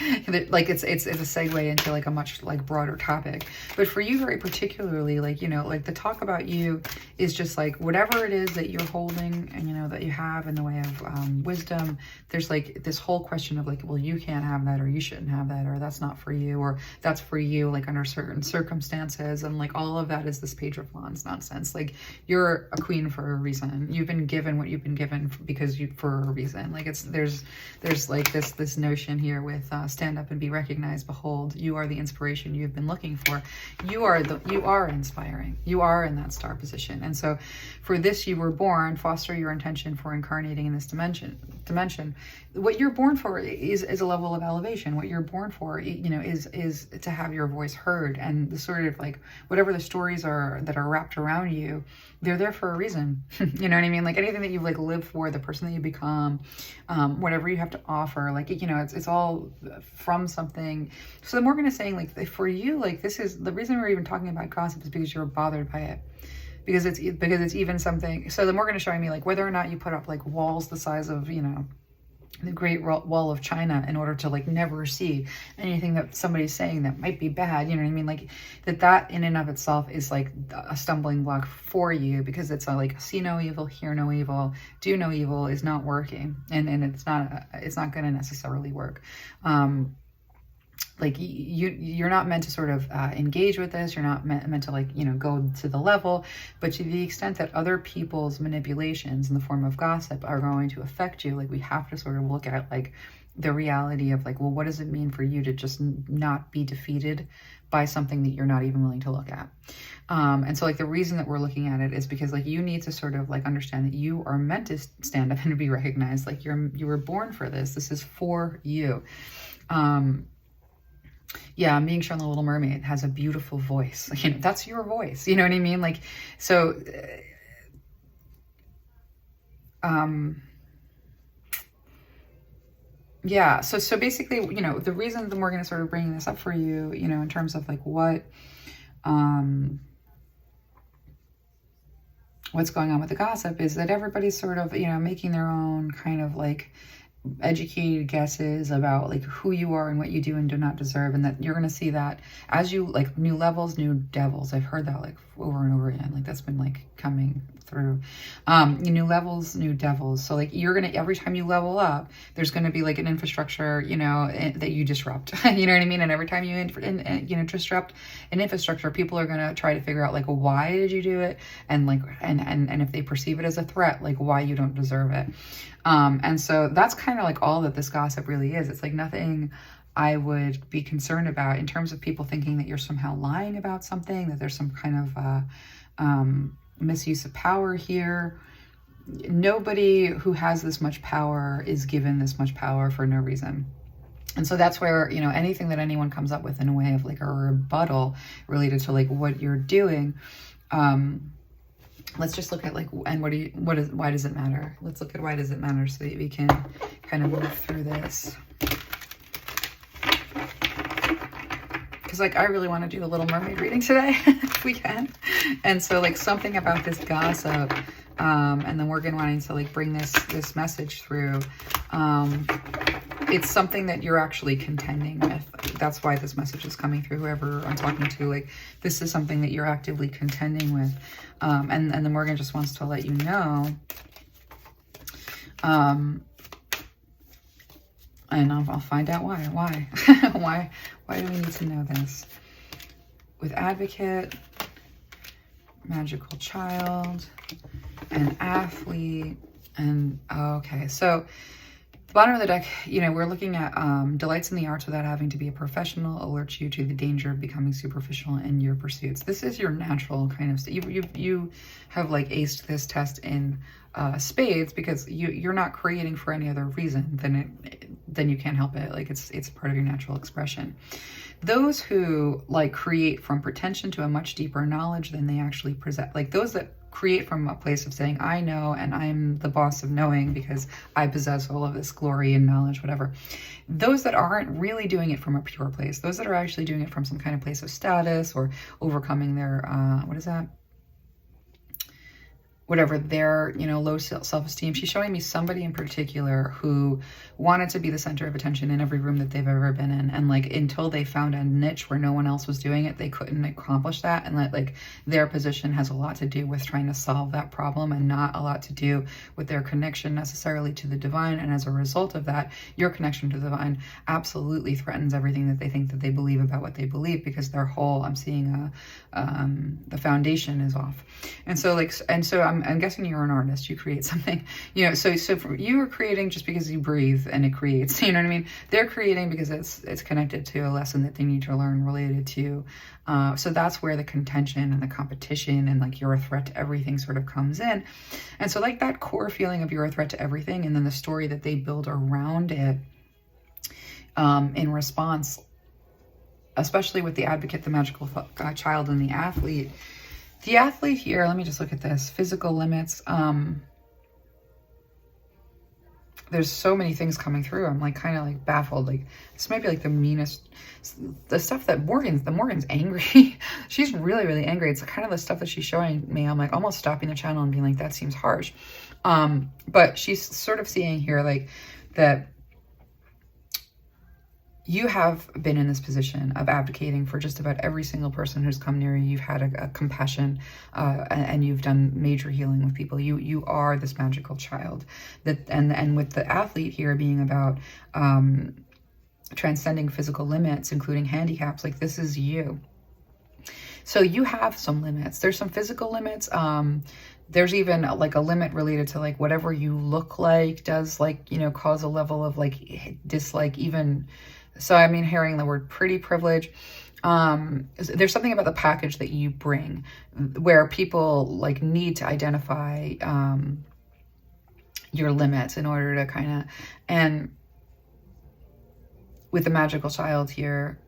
Like it's a segue into like a much like broader topic. But for you very particularly, like, you know, like the talk about you is just like whatever it is that you're holding and, you know, that you have in the way of wisdom, there's like this whole question of like, well, you can't have that, or you shouldn't have that, or that's not for you, or that's for you like under certain circumstances. And like all of that is this Page of Wands nonsense. Like you're a queen for a reason. You've been given what you've been given for a reason. Like there's like this notion here with stand up and be recognized. Behold, you are the inspiration you've been looking for. You are inspiring. You are in that star position. And so for this, you were born. Foster your intention for incarnating in this dimension. What you're born for is a level of elevation. What you're born for, you know, is to have your voice heard. And the sort of like whatever the stories are that are wrapped around you, they're there for a reason. You know what I mean? Like anything that you've like lived for, the person that you become, whatever you have to offer, like, you know, it's all from something. So the Morrigan is saying like for you, like this is the reason we're even talking about gossip is because you're bothered by it. Because it's even something. So the Morrigan is showing me like whether or not you put up like walls the size of, you know, the Great Wall of China in order to like never see anything that somebody's saying that might be bad, you know what I mean? Like that in and of itself is like a stumbling block for you, because it's like see no evil, hear no evil, do no evil is not working, and it's not going to necessarily work. Like you're not meant to sort of engage with this. You're not meant to like, you know, go to the level, but to the extent that other people's manipulations in the form of gossip are going to affect you, like we have to sort of look at like the reality of like, well, what does it mean for you to just not be defeated by something that you're not even willing to look at? And so like the reason that we're looking at it is because like you need to sort of like understand that you are meant to stand up and to be recognized. Like you were born for this. This is for you. Yeah, I'm being shown the Little Mermaid has a beautiful voice. You know, that's your voice. You know what I mean? Like, so, yeah. So basically, you know, the reason that Morrigan is sort of bringing this up for you, you know, in terms of like what's going on with the gossip is that everybody's sort of, you know, making their own kind of like educated guesses about like who you are and what you do and do not deserve, and that you're going to see that as you like new levels, new devils. I've heard that like over and over again. Like that's been like coming through. New levels, new devils. So like you're gonna, every time you level up, there's going to be like an infrastructure, you know, that you disrupt. You know what I mean? And every time you disrupt an infrastructure, people are going to try to figure out like, well, why did you do it? And like and if they perceive it as a threat, like why you don't deserve it. And so that's kind of like all that this gossip really is. It's like nothing I would be concerned about in terms of people thinking that you're somehow lying about something, that there's some kind of misuse of power here. nobody who has this much power is given this much power for no reason. And so that's where, you know, anything that anyone comes up with in a way of like a rebuttal related to like what you're doing, let's just look at like, and why does it matter? Let's look at why does it matter so that we can kind of move through this. Because like I really want to do a Little Mermaid reading today, if we can. And so like something about this gossip, and then Morgan wanting to like bring this message through, it's something that you're actually contending with. That's why this message is coming through, whoever I'm talking to. Like, this is something that you're actively contending with. And then Morgan just wants to let you know. And I'll find out why. Why do we need to know this? With Advocate, Magical Child, and Athlete, and okay, so the bottom of the deck, you know, we're looking at delights in the arts without having to be a professional, alerts you to the danger of becoming superficial in your pursuits. This is your natural kind of, you have like aced this test in spades, because you're not creating for any other reason than you can't help it. Like it's part of your natural expression. Those who like create from pretension to a much deeper knowledge than they actually present, like those that create from a place of saying, I know, and I'm the boss of knowing because I possess all of this glory and knowledge, whatever. Those that aren't really doing it from a pure place, those that are actually doing it from some kind of place of status or overcoming their, what is that? Whatever, their, you know, low self-esteem. She's showing me somebody in particular who wanted to be the center of attention in every room that they've ever been in. And like, until they found a niche where no one else was doing it, they couldn't accomplish that. And that like their position has a lot to do with trying to solve that problem and not a lot to do with their connection necessarily to the divine. And as a result of that, your connection to the divine absolutely threatens everything that they think that they believe about what they believe, because their whole, I'm seeing the foundation is off. And so like, I'm guessing you're an artist, you create something, you know, so you are creating just because you breathe and it creates, you know what I mean? They're creating because it's connected to a lesson that they need to learn related to, so that's where the contention and the competition and like you're a threat to everything sort of comes in. And so like that core feeling of you're a threat to everything, and then the story that they build around it, in response, especially with the Advocate, the Magical Child, and the Athlete. The Athlete here, let me just look at this. Physical limits. There's so many things coming through. I'm like kind of like baffled. Like this might be like the meanest, the stuff that Morgan's angry. She's really, really angry. It's kind of the stuff that she's showing me. I'm like almost stopping the channel and being like, that seems harsh. But she's sort of seeing here like that you have been in this position of advocating for just about every single person who's come near you. You've had a compassion, and you've done major healing with people. You are this magical child. And with the Athlete here being about transcending physical limits, including handicaps, like this is you. So you have some limits. There's some physical limits. There's even like a limit related to like whatever you look like does like, you know, cause a level of like dislike even. So I mean, hearing the word pretty privilege, there's something about the package that you bring where people like need to identify your limits in order to kind of, and with the Magical Child here,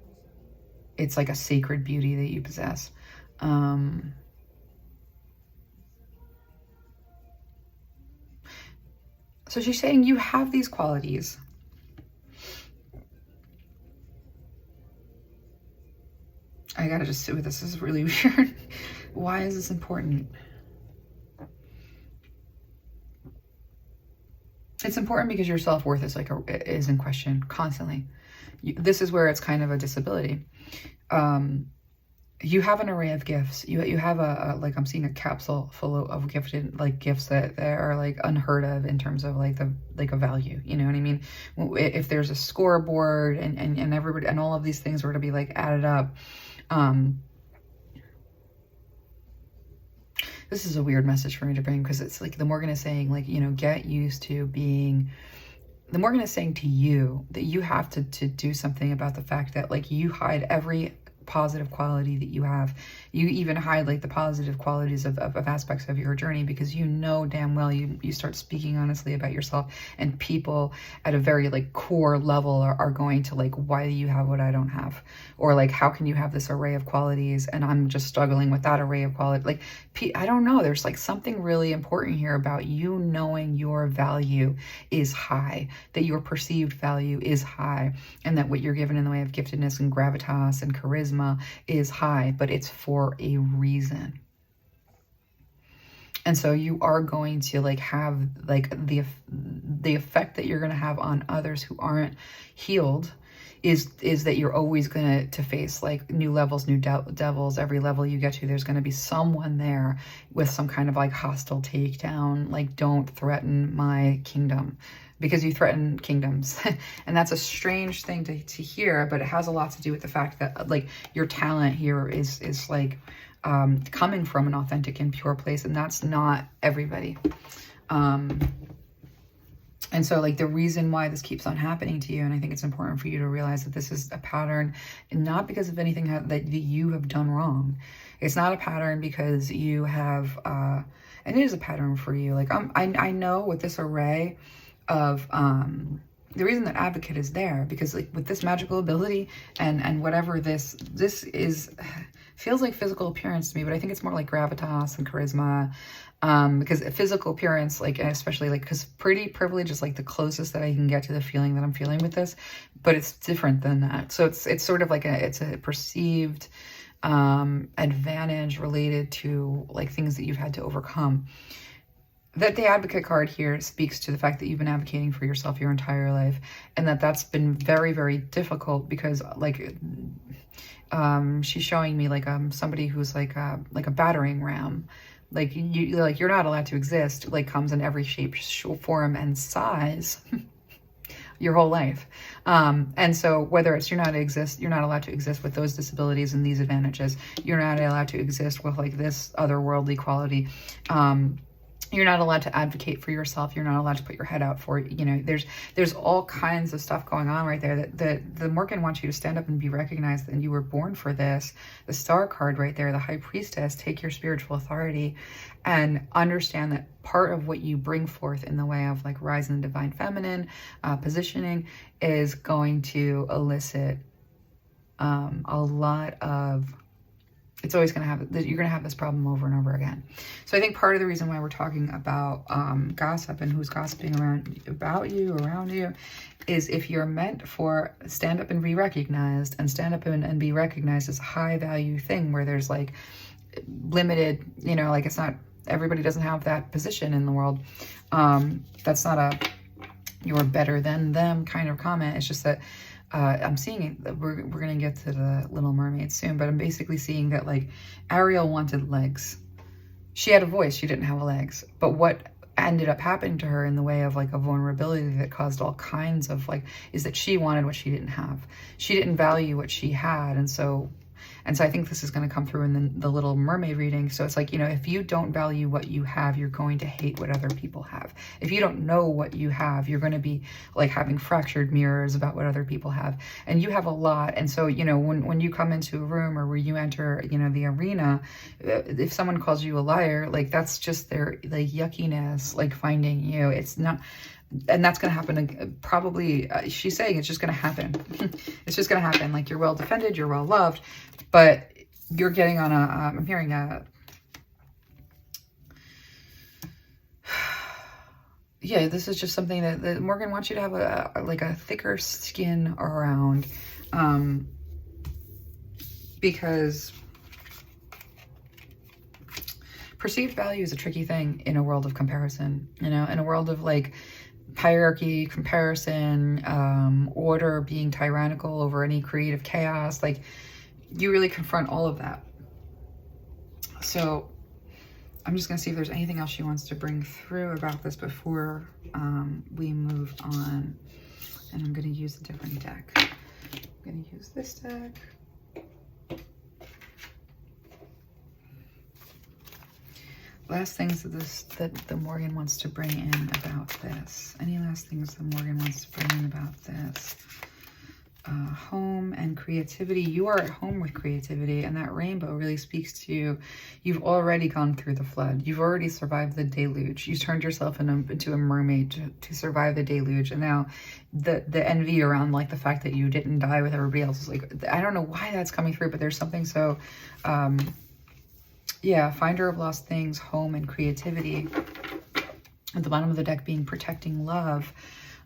it's like a sacred beauty that you possess. So she's saying you have these qualities. I gotta just sit with this. This is really weird. Why is this important? It's important because your self-worth is like is in question constantly. This is where it's kind of a disability. You have an array of gifts. You have like I'm seeing a capsule full of gifted like gifts that are like unheard of in terms of like a value. You know what I mean? If there's a scoreboard and everybody and all of these things were to be like added up. This is a weird message for me to bring because it's like the Morgan is saying like, you know, get used to being, the Morgan is saying to you that you have to do something about the fact that like you hide every positive quality that you have. You even highlight the positive qualities of aspects of your journey, because you know damn well you start speaking honestly about yourself, and people at a very like core level are going to like, why do you have what I don't have? Or like, how can you have this array of qualities and I'm just struggling with that array of quality? Like, I don't know, there's like something really important here about you knowing your value is high, that your perceived value is high, and that what you're given in the way of giftedness and gravitas and charisma is high, but it's for a reason. And so you are going to like have like the effect that you're going to have on others who aren't healed is that you're always going to face like new levels, new devils. Every level you get to, there's going to be someone there with some kind of like hostile takedown, like, don't threaten my kingdom, because you threaten kingdoms. And that's a strange thing to hear, but it has a lot to do with the fact that like your talent here is like coming from an authentic and pure place, and that's not everybody. And so like the reason why this keeps on happening to you, and I think it's important for you to realize that this is a pattern, and not because of anything that you have done wrong. It's not a pattern because you have, and it is a pattern for you. Like I know with this array of, the reason that advocate is there, because like with this magical ability and whatever this is, feels like physical appearance to me, but I think it's more like gravitas and charisma. Because physical appearance, like, especially like, because pretty privilege is like the closest that I can get to the feeling that I'm feeling with this, but it's different than that. So it's sort of like it's a perceived advantage related to like things that you've had to overcome. That the advocate card here speaks to the fact that you've been advocating for yourself your entire life, and that's been very, very difficult, because like she's showing me like somebody who's like a battering ram. Like you're not allowed to exist, like comes in every shape, form, and size your whole life. And so whether it's you're not allowed to exist with those disabilities and these advantages, you're not allowed to exist with like this otherworldly quality. You're not allowed to advocate for yourself. You're not allowed to put your head out for, you know, there's all kinds of stuff going on right there that the Morrigan wants you to stand up and be recognized, and you were born for this. The star card right there, the high priestess, take your spiritual authority and understand that part of what you bring forth in the way of like rise in the divine feminine positioning is going to elicit a lot of, it's always going to have, you're going to have this problem over and over again. So I think part of the reason why we're talking about gossip and who's gossiping around you is if you're meant for stand up and be recognized, and stand up and be recognized as a high value thing where there's like limited, you know, like it's not, everybody doesn't have that position in the world. That's not a you're better than them kind of comment. It's just that I'm seeing it, we're going to get to the Little Mermaid soon, but I'm basically seeing that like Ariel wanted legs. She had a voice, she didn't have legs. But what ended up happening to her in the way of like a vulnerability that caused all kinds of like, is that she wanted what she didn't have. She didn't value what she had. And so I think this is going to come through in the Little Mermaid reading. So it's like, you know, if you don't value what you have, you're going to hate what other people have. If you don't know what you have, you're going to be like having fractured mirrors about what other people have. And you have a lot. And so, you know, when you come into a room or where you enter, you know, the arena, if someone calls you a liar, like that's just their like yuckiness, like finding you. It's not... And that's going to happen probably, she's saying it's just going to happen. It's just going to happen. Like you're well defended, you're well loved, but you're getting on a, I'm hearing a, yeah, this is just something that Morrigan wants you to have like a thicker skin around, because perceived value is a tricky thing in a world of comparison, you know, in a world of like hierarchy, comparison, order being tyrannical over any creative chaos. Like you really confront all of that. So I'm just going to see if there's anything else she wants to bring through about this before we move on. And I'm going to use a different deck. I'm going to use this deck. Last things that the Morrigan wants to bring in about this. Any last things the Morrigan wants to bring in about this? Home and and creativity. You are at home with creativity, and that rainbow really speaks to you. You've already gone through the flood. You've already survived the deluge. You turned yourself into a mermaid to survive the deluge, and now the envy around like the fact that you didn't die with everybody else is like, I don't know why that's coming through, but there's something so yeah, finder of lost things, home, and creativity. At the bottom of the deck being protecting love.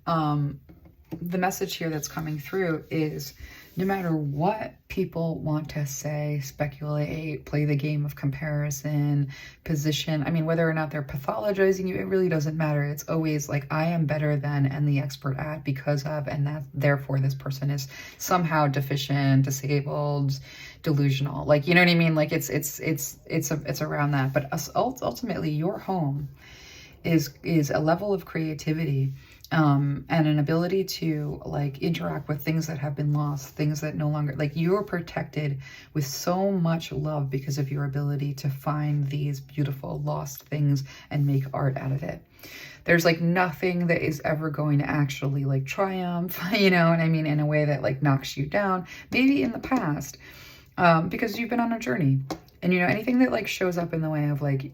The message here that's coming through is no matter what people want to say, speculate, play the game of comparison, position, I mean, whether or not they're pathologizing you, it really doesn't matter. It's always like, I am better than and the expert at because of, and that therefore this person is somehow deficient, disabled, delusional. Like, you know what I mean? Like it's around that. But ultimately your home is a level of creativity and an ability to like interact with things that have been lost, things that no longer, like you're protected with so much love because of your ability to find these beautiful lost things and make art out of it. There's like nothing that is ever going to actually like triumph, you know what I mean, in a way that like knocks you down, maybe in the past, because you've been on a journey. And, you know, anything that like shows up in the way of like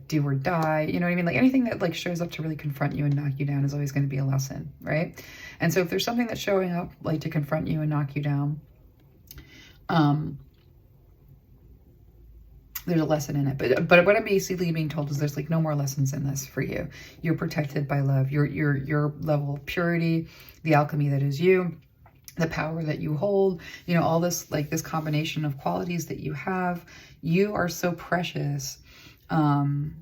do or die, you know what I mean? Like anything that like shows up to really confront you and knock you down is always going to be a lesson, right? And so if there's something that's showing up like to confront you and knock you down, there's a lesson in it. But what I'm basically being told is there's like no more lessons in this for you. You're protected by love. Your level of purity, the alchemy that is you, the power that you hold, you know, all this, like this combination of qualities that you have, you are so precious, in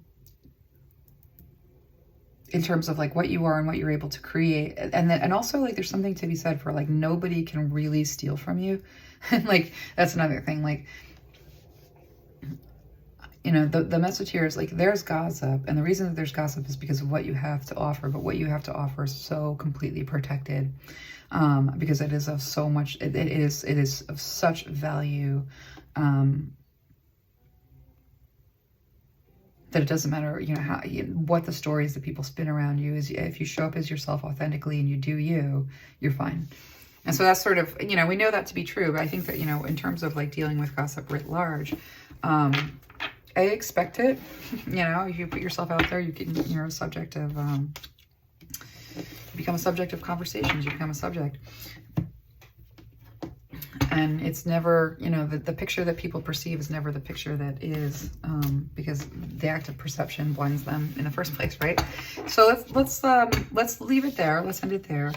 terms of like what you are and what you're able to create. And also like, there's something to be said for like, nobody can really steal from you. Like, that's another thing. Like, you know, the message here is like, there's gossip. And the reason that there's gossip is because of what you have to offer. But what you have to offer is so completely protected. Because it is of so much, it is of such value, that it doesn't matter, you know, how, what the stories that people spin around you is. If you show up as yourself authentically and you do you're fine. And so that's sort of, you know, we know that to be true, but I think that, you know, in terms of like dealing with gossip writ large, I expect it. You know, if you put yourself out there, you're a subject of, you become a subject of conversations, you become a subject. And it's never, you know, the picture that people perceive is never the picture that is, because the act of perception blinds them in the first place, right? So let's leave it there. Let's end it there.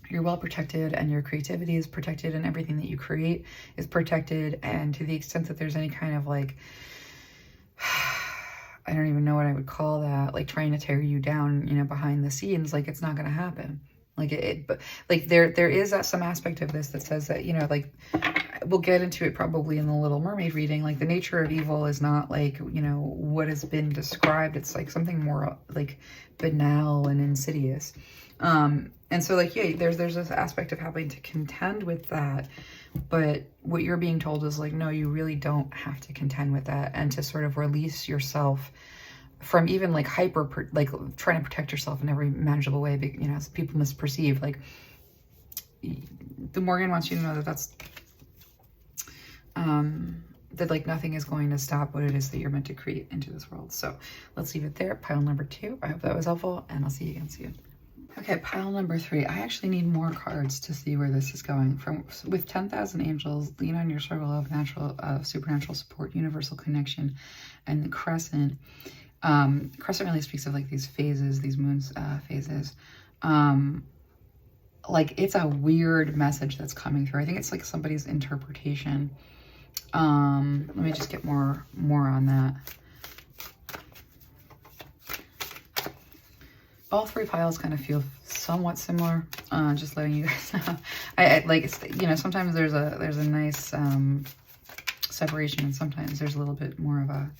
You're well protected, and your creativity is protected, and everything that you create is protected. And to the extent that there's any kind of like, I don't even know what I would call that, like trying to tear you down, you know, behind the scenes, like it's not going to happen. Like but like there is some aspect of this that says that, you know, like we'll get into it probably in the Little Mermaid reading, like the nature of evil is not like, you know, what has been described. It's like something more like banal and insidious. And so like, yeah, there's this aspect of having to contend with that. But what you're being told is like, no, you really don't have to contend with that, and to sort of release yourself from even like like trying to protect yourself in every manageable way, you know, people misperceive. Like, the Morrigan wants you to know that that's, that like nothing is going to stop what it is that you're meant to create into this world. So let's leave it there. Pile number 2. I hope that was helpful, and I'll see you again soon. Okay, pile number 3. I actually need more cards to see where this is going. With 10,000 angels, lean on your circle of supernatural support, universal connection, and the crescent. Crescent really speaks of like these phases, these moons phases. Like it's a weird message that's coming through. I think it's like somebody's interpretation. Let me just get more on that. All 3 piles kind of feel somewhat similar. Just letting you guys know. I like, it's, you know, sometimes there's a nice separation, and sometimes there's a little bit more of a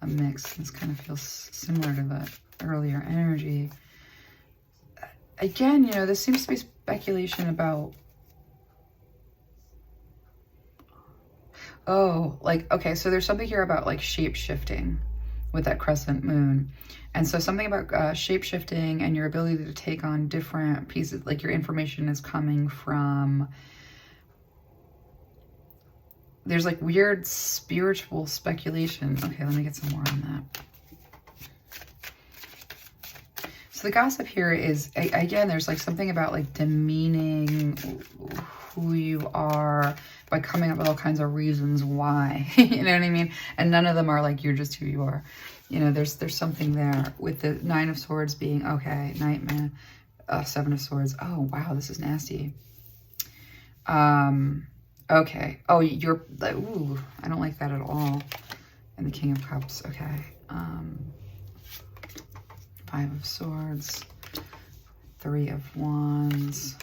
mix. This kind of feels similar to the earlier energy. Again, you know, this seems to be speculation about, oh, like, okay, so there's something here about like shape shifting with that crescent moon. And so something about shape-shifting and your ability to take on different pieces, like your information is coming from, there's like weird spiritual speculation. Okay, let me get some more on that. So the gossip here is, again, there's like something about like demeaning who you are by coming up with all kinds of reasons why, you know what I mean? And none of them are like, you're just who you are. You know, there's something there with the 9 of Swords being, okay, Nightmare, 7 of Swords. Oh, wow, this is nasty. Okay. Oh, you're, ooh, I don't like that at all. And the King of Cups, okay. 5 of Swords, 3 of Wands,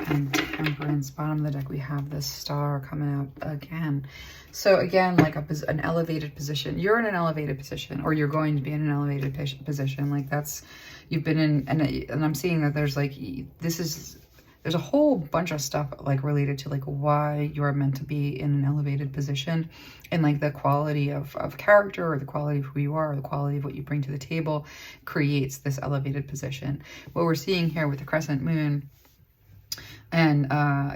and Temperance. Bottom of the deck, we have this Star coming out again. So again, like an elevated position. You're in an elevated position, or you're going to be in an elevated position. Like that's, you've been in, and I'm seeing that there's like, there's a whole bunch of stuff like related to like why you're meant to be in an elevated position, and like the quality of character, or the quality of who you are, or the quality of what you bring to the table creates this elevated position. What we're seeing here with the crescent moon and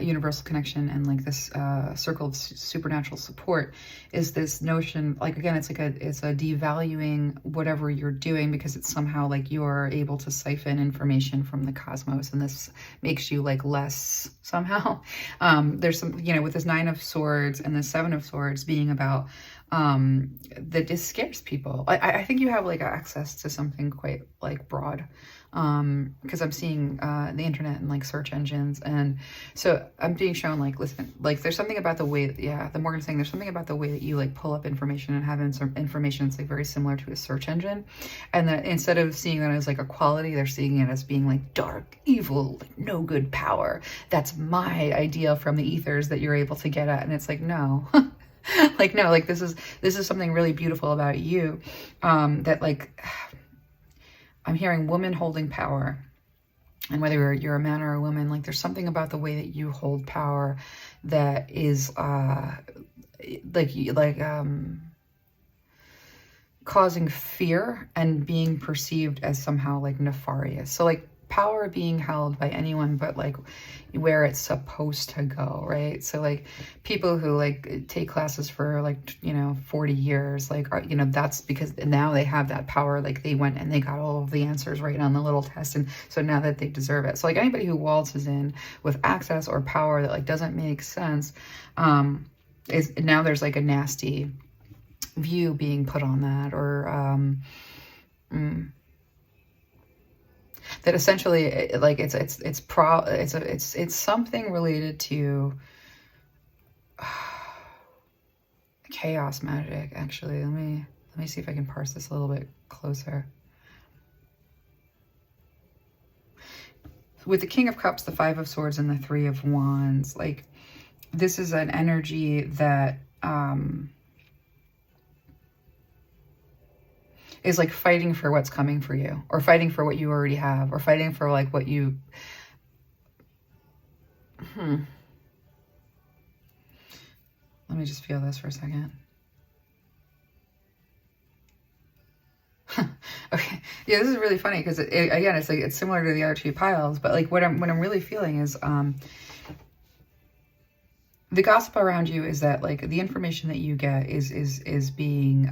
universal connection and like this circle of supernatural support is this notion, like again, it's a devaluing whatever you're doing, because it's somehow like you're able to siphon information from the cosmos, and this makes you like less somehow. There's some, you know, with this 9 of Swords and the 7 of Swords being about that just scares people. I think you have like access to something quite like broad, because I'm seeing the internet and like search engines, and so I'm being shown like, listen, like there's something about the way that, yeah, the Morgan's saying there's something about the way that you like pull up information and have information that's like very similar to a search engine, and that instead of seeing that as like a quality, they're seeing it as being like dark, evil, like no good power. That's my idea from the ethers that you're able to get at, and it's like, no. Like, no, like this is something really beautiful about you, that like, I'm hearing woman holding power, and whether you're a man or a woman, like there's something about the way that you hold power that is causing fear and being perceived as somehow like nefarious. So like power being held by anyone but like where it's supposed to go, right? So like people who like take classes for like, you know, 40 years, like, are, you know, that's because now they have that power, like they went and they got all of the answers right on the little test, and so now that they deserve it. So like anybody who waltzes in with access or power that like doesn't make sense, is now there's like a nasty view being put on that, or that essentially like it's something related to chaos magic. Actually, let me see if I can parse this a little bit closer. With the King of Cups, the 5 of Swords, and the 3 of Wands, like this is an energy that is like fighting for what's coming for you, or fighting for what you already have, or fighting for like what you, let me just feel this for a second. Okay, yeah, this is really funny because again, it's like it's similar to the other 2 piles, but like what I'm really feeling is the gossip around you is that like the information that you get is being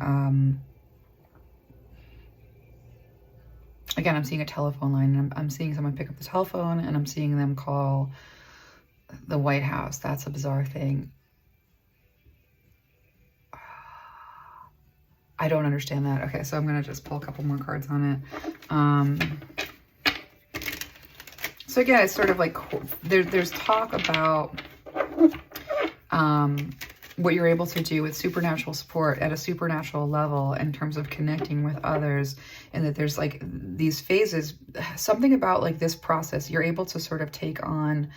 again, I'm seeing a telephone line, and I'm seeing someone pick up the telephone, and I'm seeing them call the White House. That's a bizarre thing. I don't understand that. Okay, so I'm going to just pull a couple more cards on it. So again, it's sort of like there's talk about what you're able to do with supernatural support at a supernatural level in terms of connecting with others, and that there's like these phases, something about like this process, you're able to sort of take on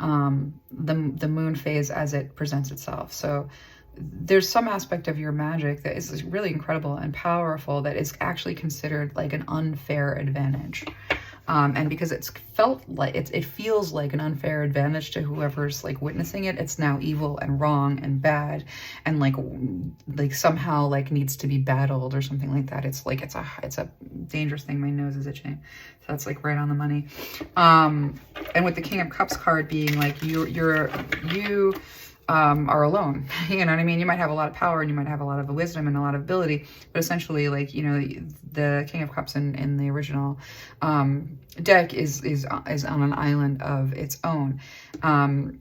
the moon phase as it presents itself. So there's some aspect of your magic that is really incredible and powerful that is actually considered like an unfair advantage. And because it's felt like, it feels like an unfair advantage to whoever's like witnessing it, it's now evil and wrong and bad and like somehow like needs to be battled or something like that. It's like, it's a dangerous thing. My nose is itching. So that's like right on the money. And with the King of Cups card being like, you are alone. You know what I mean? You might have a lot of power and you might have a lot of wisdom and a lot of ability, but essentially, like, you know, the King of Cups in the original deck is on an island of its own. And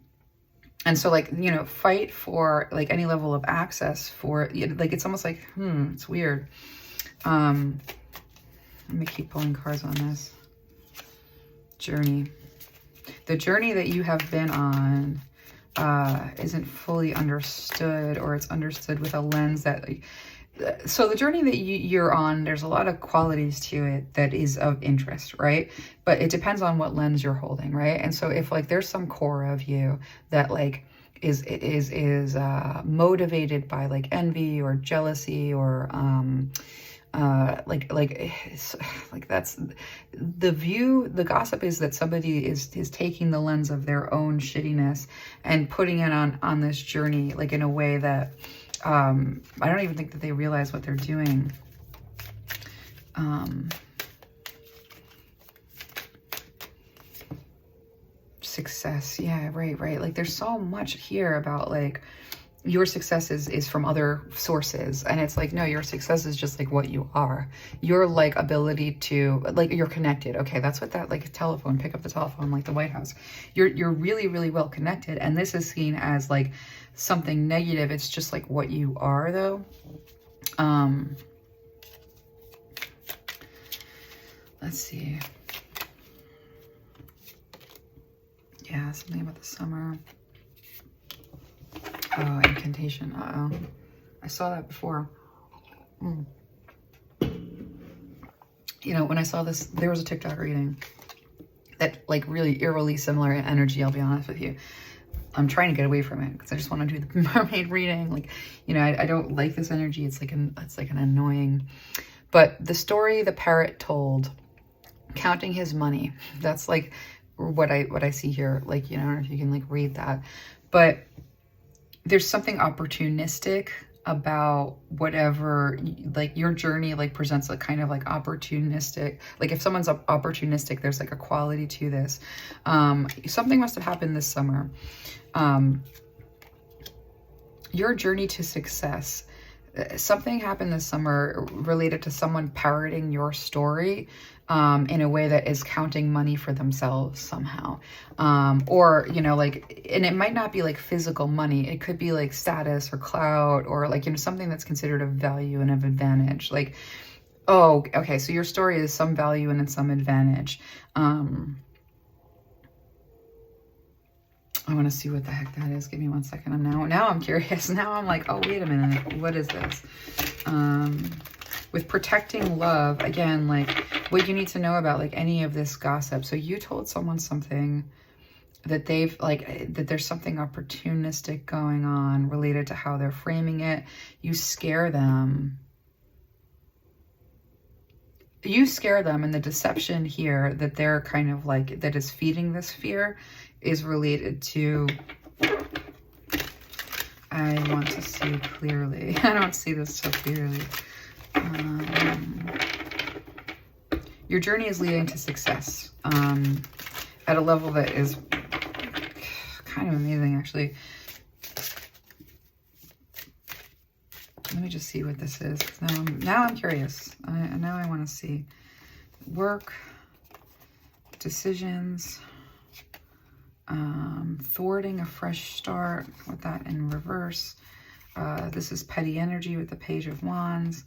so, like, you know, fight for like any level of access for, like, it's almost like, it's weird. Let me keep pulling cards on this. Journey. The journey that you have been on isn't fully understood, or it's understood with a lens that, like, so the journey that you're on, there's a lot of qualities to it that is of interest, right? But it depends on what lens you're holding, right? And so if like there's some core of you that like is motivated by like envy or jealousy or like that's the view. The gossip is that somebody is taking the lens of their own shittiness and putting it on this journey, like in a way that I don't even think that they realize what they're doing. Success, yeah, right. Like there's so much here about like your success is from other sources, and it's like, no, your success is just like what you are. Your like ability to, like, you're connected. Okay, that's what that, like, telephone, pick up the telephone, like the White House. You're really, really well connected, and this is seen as like something negative. It's just like what you are, though. Let's see. Yeah, something about the summer. Oh, incantation. Uh-oh. I saw that before. You know, when I saw this, there was a TikTok reading that, like, really eerily similar energy, I'll be honest with you. I'm trying to get away from it because I just want to do the mermaid reading. Like, you know, I don't like this energy. It's like an annoying. But the story the parrot told, counting his money, that's like what I see here. Like, you know, I don't know if you can like read that, but there's something opportunistic about whatever, like, your journey like presents a kind of like opportunistic, like if someone's opportunistic, there's like a quality to this. Something must have happened this summer. Your journey to success, something happened this summer related to someone parroting your story in a way that is counting money for themselves somehow. Or, you know, like, and it might not be like physical money. It could be like status or clout, or like, you know, something that's considered of value and of advantage. Like, oh, okay, so your story is some value and some advantage. I want to see what the heck that is. Give me one second. Now I'm curious. Now I'm like, oh, wait a minute. What is this? With protecting love, again, like what you need to know about like any of this gossip. So you told someone something that they've like, that there's something opportunistic going on related to how they're framing it. You scare them. You scare them, and the deception here that they're kind of like, that is feeding this fear is related to, I want to see clearly. I don't see this so clearly. Your journey is leading to success at a level that is kind of amazing, actually. Let me just see what this is. Now I'm curious. Now I want to see. Work, decisions, thwarting a fresh start with that in reverse. This is petty energy with the Page of Wands.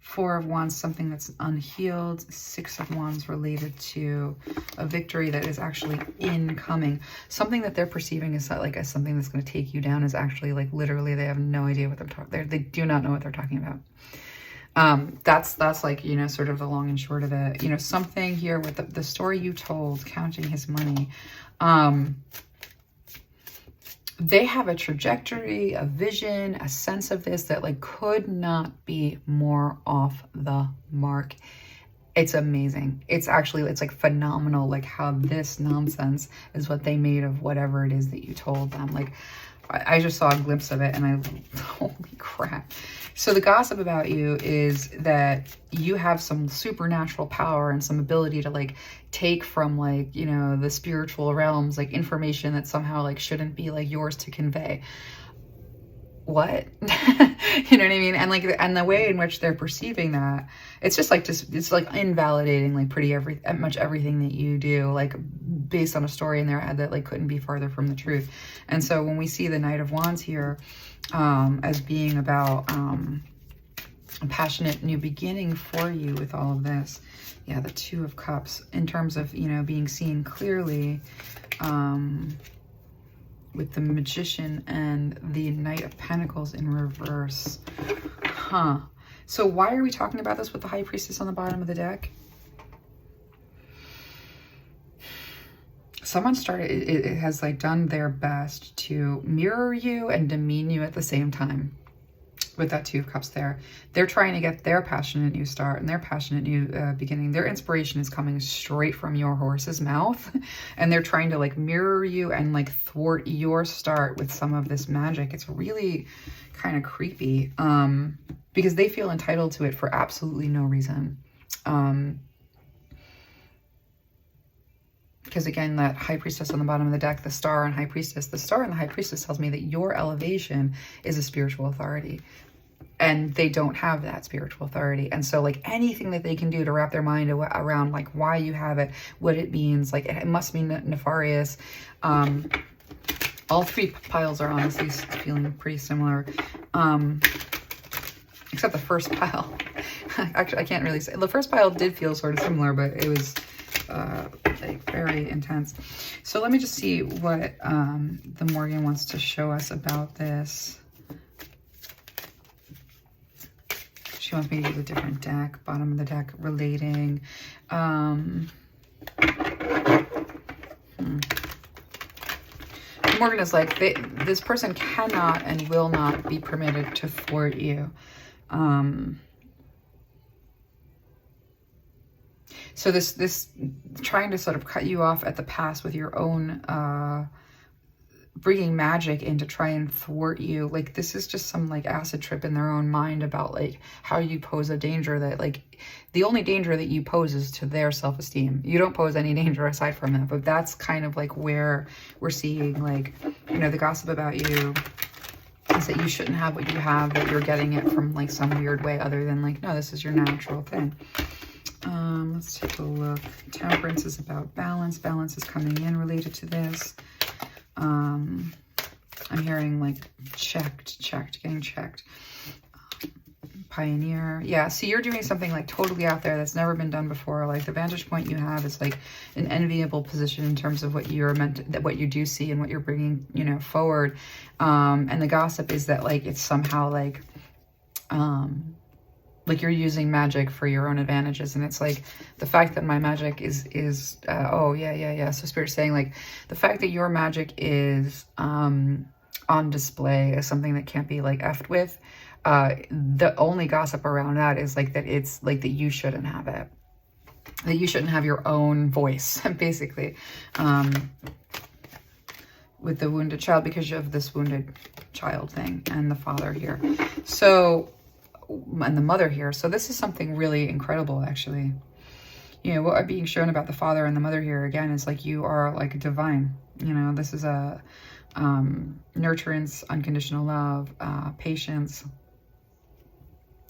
4 of Wands, something that's unhealed. 6 of Wands related to a victory that is actually incoming. Something that they're perceiving is that, like, as something that's going to take you down is actually like literally they have no idea what they're talking. They do not know what they're talking about. That's like, you know, sort of the long and short of it. You know, something here with the story you told, counting his money. They have a trajectory, a vision, a sense of this that like could not be more off the mark It's amazing. It's actually, it's like phenomenal, like how this nonsense is what they made of whatever it is that you told them. Like, I just saw a glimpse of it and holy crap. So the gossip about you is that you have some supernatural power and some ability to like take from like, you know, the spiritual realms, like information that somehow like shouldn't be like yours to convey. What? You know what I mean? And like, and the way in which they're perceiving that, it's just like, it's like invalidating like much everything that you do, like based on a story in their head that like couldn't be farther from the truth. And so when we see the Knight of Wands here, as being about, a passionate new beginning for you with all of this. Yeah, the Two of Cups in terms of, you know, being seen clearly, with the Magician and the Knight of Pentacles in reverse. Huh. So why are we talking about this with the High Priestess on the bottom of the deck? Someone it has like done their best to mirror you and demean you at the same time. With that Two of Cups there, they're trying to get their passionate new start and their passionate new beginning. Their inspiration is coming straight from your horse's mouth, and they're trying to like mirror you and like thwart your start with some of this magic. It's really kind of creepy, because they feel entitled to it for absolutely no reason. Because again, that High Priestess on the bottom of the deck, the Star and High Priestess, the Star and the High Priestess tells me that your elevation is a spiritual authority. And they don't have that spiritual authority. And so like anything that they can do to wrap their mind around like why you have it, what it means, like it must be nefarious. All three piles are honestly feeling pretty similar. Except the first pile. Actually, I can't really say. The first pile did feel sort of similar, but it was like very intense. So let me just see what the Morrigan wants to show us about this. She wants me to use a different deck, bottom of the deck, relating. Morgan is like, this person cannot and will not be permitted to thwart you. So this trying to sort of cut you off at the pass with your own, bringing magic in to try and thwart you. Like this is just some like acid trip in their own mind about like how you pose a danger that like the only danger that you pose is to their self-esteem. You don't pose any danger aside from that, but that's kind of like where we're seeing like, you know, the gossip about you is that you shouldn't have what you have, that you're getting it from like some weird way other than like, no, this is your natural thing. Let's take a look. Temperance is about balance. Balance is coming in related to this. I'm hearing like getting checked. Pioneer. Yeah, so you're doing something like totally out there that's never been done before. Like the vantage point you have is like an enviable position in terms of what you're what you do see and what you're bringing, you know, forward. And the gossip is that like it's somehow like you're using magic for your own advantages. And it's like the fact that my magic is oh yeah. So Spirit's saying like the fact that your magic is on display as something that can't be like effed with. The only gossip around that is like that it's like that you shouldn't have it. That you shouldn't have your own voice, basically. With the wounded child, because of this wounded child thing and the father here. So and the mother here. So this is something really incredible, actually. You know, what are being shown about the father and the mother here, again, is like you are like divine. You know, this is a nurturance, unconditional love, patience.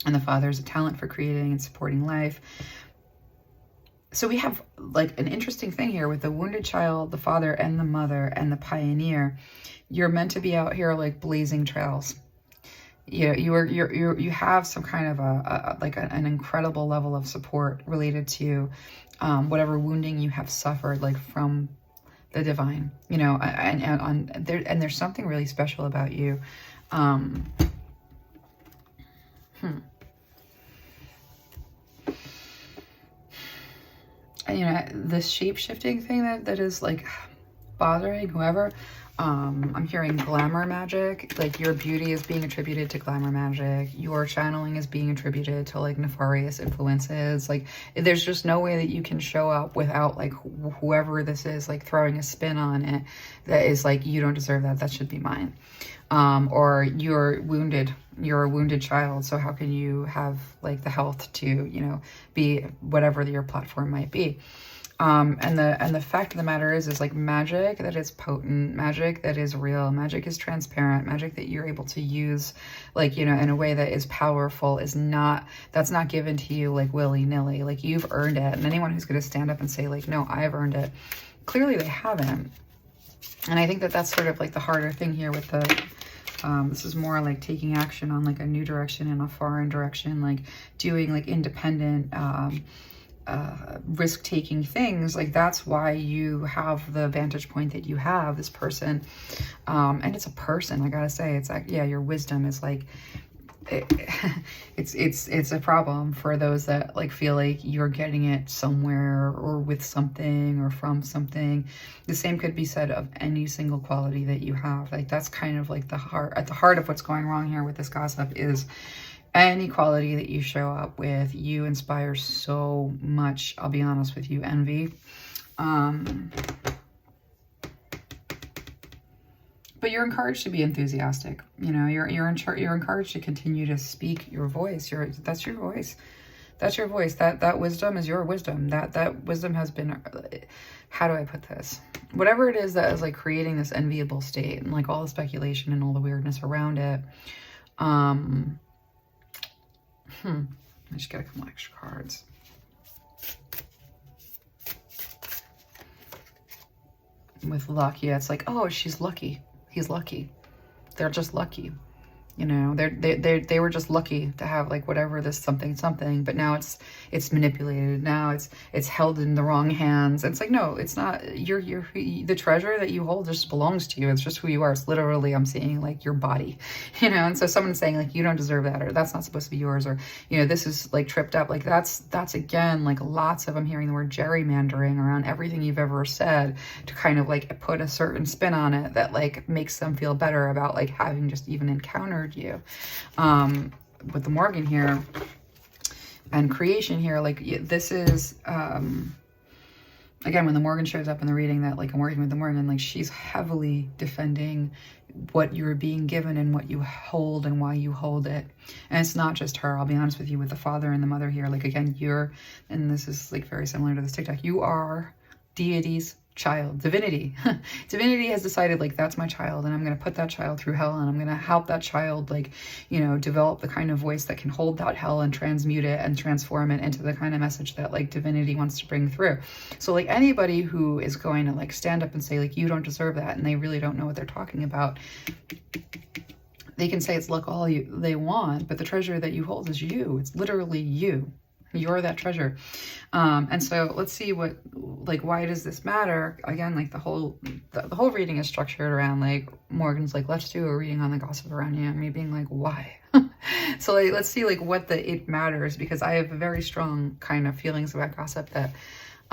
And the father is a talent for creating and supporting life. So we have like an interesting thing here with the wounded child, the father and the mother and the pioneer. You're meant to be out here like blazing trails. You have some kind of an incredible level of support related to whatever wounding you have suffered, like from the divine, you know, and there's something really special about you. And, you know, this shape-shifting thing that is like bothering, whoever. I'm hearing glamour magic, like your beauty is being attributed to glamour magic. Your channeling is being attributed to like nefarious influences. Like there's just no way that you can show up without like whoever this is like throwing a spin on it that is like, you don't deserve that, that should be mine. Or you're a wounded child, so how can you have like the health to, you know, be whatever your platform might be. And the fact of the matter is like magic that is potent, magic that is real, magic is transparent, magic that you're able to use, like, you know, in a way that is powerful is not, that's not given to you like willy-nilly, like you've earned it. And anyone who's going to stand up and say like, no, I've earned it, clearly they haven't. And I think that that's sort of like the harder thing here with the, this is more like taking action on like a new direction and a foreign direction, like doing like independent, risk-taking things. Like that's why you have the vantage point that you have, this person, and it's a person, I gotta say. It's like, yeah, your wisdom is like, it's a problem for those that like feel like you're getting it somewhere or with something or from something. The same could be said of any single quality that you have. Like that's kind of like the heart, at the heart of what's going wrong here with this gossip is any quality that you show up with, you inspire so much, I'll be honest with you, envy. But you're encouraged to be enthusiastic. You know, you're encouraged to continue to speak your voice. That's your voice. That's your voice. That wisdom is your wisdom. That wisdom has been, how do I put this? Whatever it is that is like creating this enviable state and like all the speculation and all the weirdness around it. I just got a couple extra cards. With luck, yeah, it's like, oh, she's lucky. He's lucky. They're just lucky. You know, they were just lucky to have like whatever this something, but now it's manipulated. Now it's held in the wrong hands. It's like, no, it's not. The treasure that you hold just belongs to you. It's just who you are. It's literally, I'm seeing like your body, you know. And so someone's saying like, you don't deserve that, or that's not supposed to be yours, or, you know, this is like tripped up. Like that's again, like lots of, I'm hearing the word gerrymandering around everything you've ever said to kind of like put a certain spin on it that like makes them feel better about like having just even encountered you. With the Morrigan here and creation here, like this is again, when the Morrigan shows up in the reading, that like I'm working with the Morrigan, like she's heavily defending what you're being given and what you hold and why you hold it. And it's not just her, I'll be honest with you, with the father and the mother here, like again, and this is like very similar to this TikTok, you are deities child, divinity. Divinity has decided like, that's my child, and I'm going to put that child through hell, and I'm going to help that child like, you know, develop the kind of voice that can hold that hell and transmute it and transform it into the kind of message that like divinity wants to bring through. So like anybody who is going to like stand up and say like, you don't deserve that, and they really don't know what they're talking about, they can say it's luck all they want, but the treasure that you hold is you. It's literally you. You're that treasure. And so let's see what, like, why does this matter? Again, like the whole reading is structured around like, Morgan's like, let's do a reading on the gossip around you. And me being like, why? So like, let's see like what it matters, because I have very strong kind of feelings about gossip that,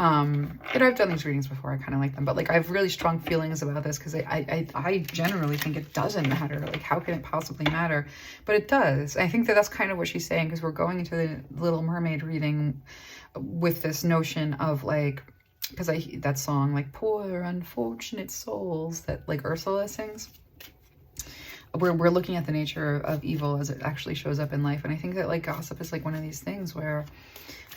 and I've done these readings before, I kind of like them, but like I have really strong feelings about this because I generally think it doesn't matter. Like, how can it possibly matter? But it does. I think that that's kind of what she's saying, because we're going into the Little Mermaid reading with this notion of like, because that song, like, poor unfortunate souls, that like Ursula sings. We're looking at the nature of evil as it actually shows up in life. And I think that like gossip is like one of these things where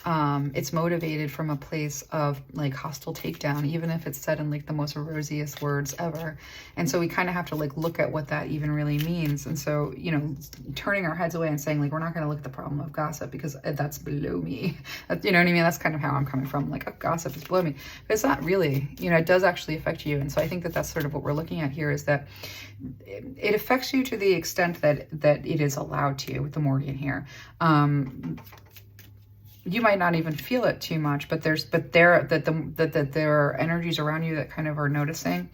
it's motivated from a place of like hostile takedown, even if it's said in like the most rosiest words ever. And so we kind of have to like look at what that even really means. And so, you know, turning our heads away and saying like, we're not going to look at the problem of gossip because that's below me. You know what I mean? That's kind of how I'm coming from. Like, oh, gossip is below me. But it's not really, you know, it does actually affect you. And so I think that that's sort of what we're looking at here, is that it affects you to the extent that it is allowed to with the Morrigan here. You might not even feel it too much, but there are energies around you that kind of are noticing.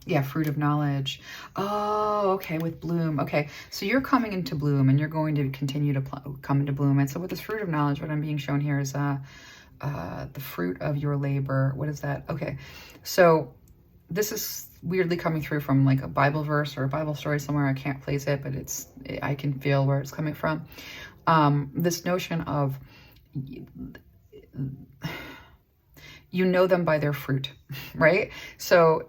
Yeah, fruit of knowledge. Oh, okay, with bloom. Okay, so you're coming into bloom, and you're going to continue to come into bloom. And so with this fruit of knowledge, what I'm being shown here is The fruit of your labor. What is that? Okay, so this is weirdly coming through from like a Bible verse or a Bible story somewhere. I can't place it, but I can feel where it's coming from. This notion of you know them by their fruit, right? So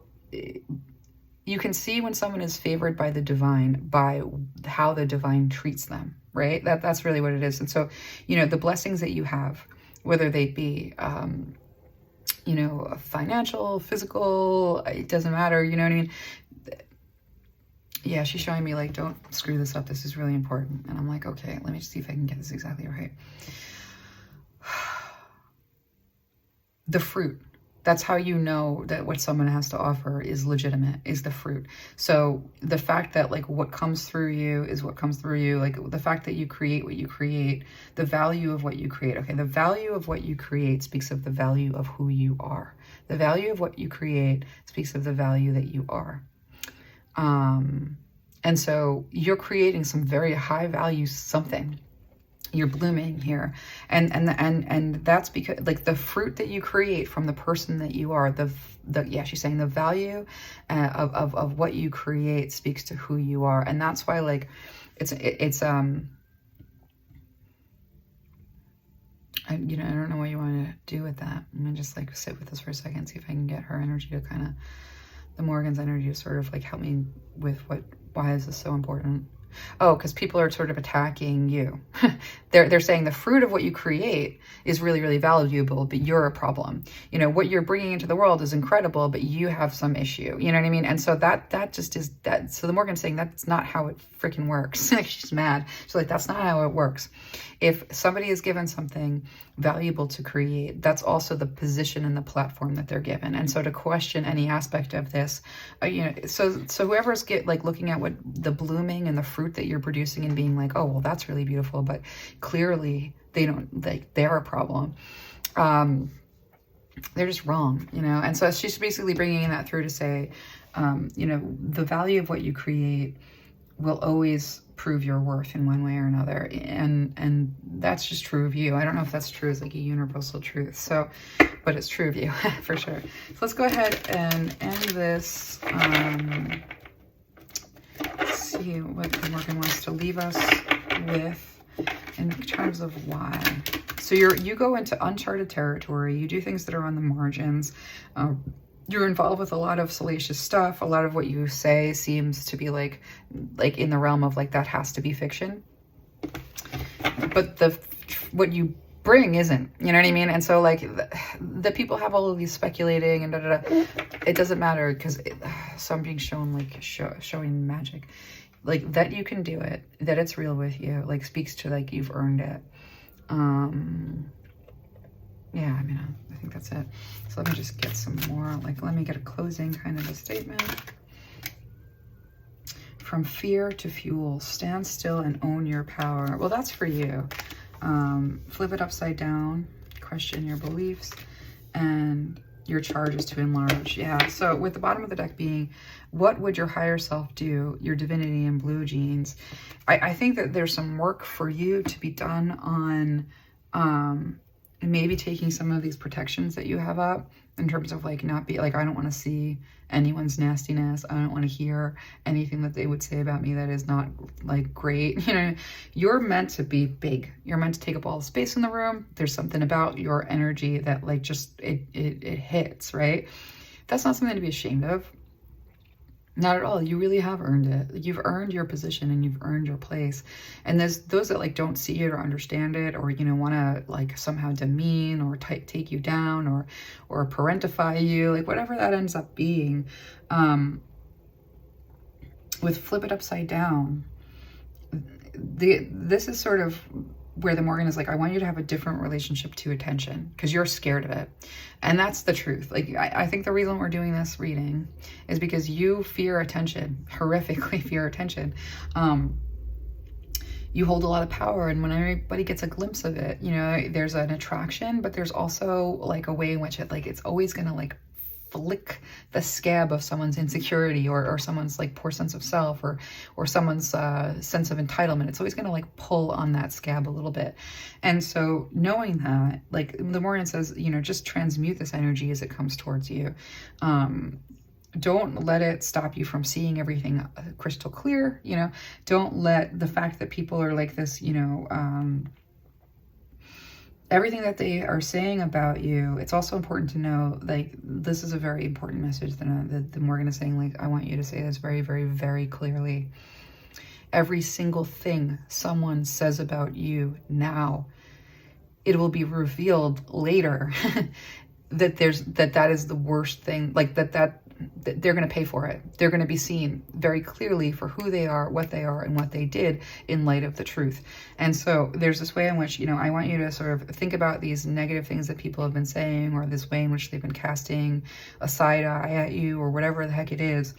you can see when someone is favored by the divine by how the divine treats them, right? That's really what it is. And so, you know, the blessings that you have, whether they be, you know, financial, physical, it doesn't matter, you know what I mean? Yeah, she's showing me like, don't screw this up. This is really important. And I'm like, okay, let me see if I can get this exactly right. The fruit. That's how you know that what someone has to offer is legitimate, is the fruit. So the fact that like what comes through you is what comes through you, like the fact that you create what you create, the value of what you create. Okay, the value of what you create speaks of the value of who you are. The value of what you create speaks of the value that you are. And so you're creating some very high value something. You're blooming here, and that's because like the fruit that you create from the person that you are, yeah, she's saying the value of what you create speaks to who you are. And that's why like it's you know, I don't know what you want to do with that. I'm gonna just like sit with this for a second, see if I can get her energy to kind of, the Morrigan's energy to sort of like help me with why is this so important? Oh, because people are sort of attacking you. They're saying the fruit of what you create is really, really valuable, but you're a problem. You know, what you're bringing into the world is incredible, but you have some issue. You know what I mean? And so that just is that. So the Morgan's saying that's not how it freaking works. Like she's mad. She's like, that's not how it works. If somebody is given something valuable to create, that's also the position and the platform that they're given. And so to question any aspect of this, you know, so whoever's looking at what the blooming and the fruit that you're producing and being like, oh, well, that's really beautiful, but clearly they don't, like, they're a problem. They're just wrong, you know? And so she's basically bringing that through to say, you know, the value of what you create will always prove your worth in one way or another. And that's just true of you. I don't know if that's true as like a universal truth. So, but it's true of you for sure. So let's go ahead and end this. Let's see what the Morgan wants to leave us with in terms of why. So you go into uncharted territory. You do things that are on the margins. You're involved with a lot of salacious stuff. A lot of what you say seems to be like in the realm of like, that has to be fiction. But what you bring isn't, you know what I mean? And so like the people have all of these speculating and da da da. It doesn't matter because so I'm being shown like showing magic. Like that you can do it, that it's real with you, like speaks to like you've earned it. Yeah, I mean, I think that's it. So let me just get some more, like, let me get a closing kind of a statement. From fear to fuel, stand still and own your power. Well, that's for you. Flip it upside down, question your beliefs, and your charge is to enlarge. Yeah, so with the bottom of the deck being, what would your higher self do? Your divinity in blue jeans. I think that there's some work for you to be done on, maybe taking some of these protections that you have up in terms of like not be like, I don't want to see anyone's nastiness. I don't want to hear anything that they would say about me that is not like great. You know, you're meant to be big. You're meant to take up all the space in the room. There's something about your energy that like just it hits, right? That's not something to be ashamed of. Not at all. You really have earned it. You've earned your position and you've earned your place. And there's those that like don't see it or understand it, or, you know, want to like somehow demean or take you down or parentify you, like whatever that ends up being. With flip it upside down, this is sort of where the Morgan is like, I want you to have a different relationship to attention because you're scared of it. And that's the truth. Like, I think the reason we're doing this reading is because you fear attention, horrifically fear attention. You hold a lot of power, and when everybody gets a glimpse of it, you know, there's an attraction, but there's also like a way in which it like, it's always going to like flick the scab of someone's insecurity or someone's like poor sense of self or someone's sense of entitlement. It's always going to like pull on that scab a little bit. And so knowing that, like the Morrigan says, you know, just transmute this energy as it comes towards you. Don't let it stop you from seeing everything crystal clear, you know. Don't let the fact that people are like this, you know, everything that they are saying about you, it's also important to know, like, this is a very important message that the Morrigan is saying, like, I want you to say this very, very, very clearly. Every single thing someone says about you now, it will be revealed later that that is the worst thing, like that they're going to pay for it. They're going to be seen very clearly for who they are, what they are, and what they did in light of the truth. And so there's this way in which, you know, I want you to sort of think about these negative things that people have been saying, or this way in which they've been casting a side eye at you, or whatever the heck it is.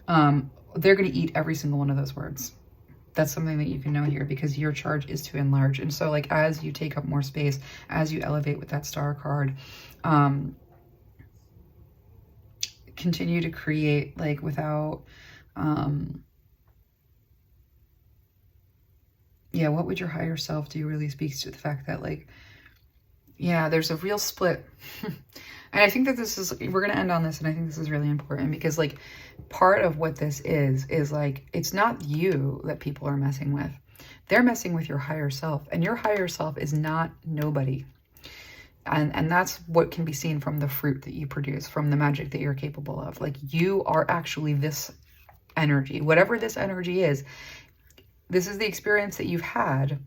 They're going to eat every single one of those words. That's something that you can know here, because your charge is to enlarge. And so, like, as you take up more space, as you elevate with that star card, continue to create, like, without, yeah, what would your higher self do really speaks to the fact that, like, yeah, there's a real split. And I think that this is, we're going to end on this, and I think this is really important, because, like, part of what this is like, it's not you that people are messing with. They're messing with your higher self, and your higher self is not nobody. And that's what can be seen from the fruit that you produce, from the magic that you're capable of. Like, you are actually this energy. Whatever this energy is, this is the experience that you've had,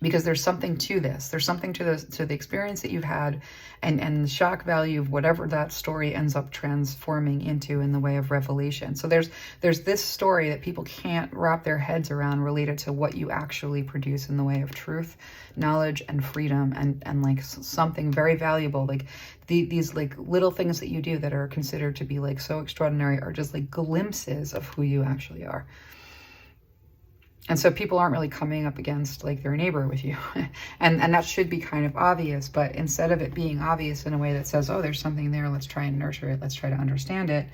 because there's something to this. There's something to the experience that you've had, and the shock value of whatever that story ends up transforming into in the way of revelation. So there's this story that people can't wrap their heads around, related to what you actually produce in the way of truth, knowledge, and freedom, and like something very valuable. Like these like little things that you do that are considered to be like so extraordinary are just like glimpses of who you actually are. And so people aren't really coming up against like their neighbor with you. and that should be kind of obvious, but instead of it being obvious in a way that says, oh, there's something there, let's try and nurture it, let's try to understand it,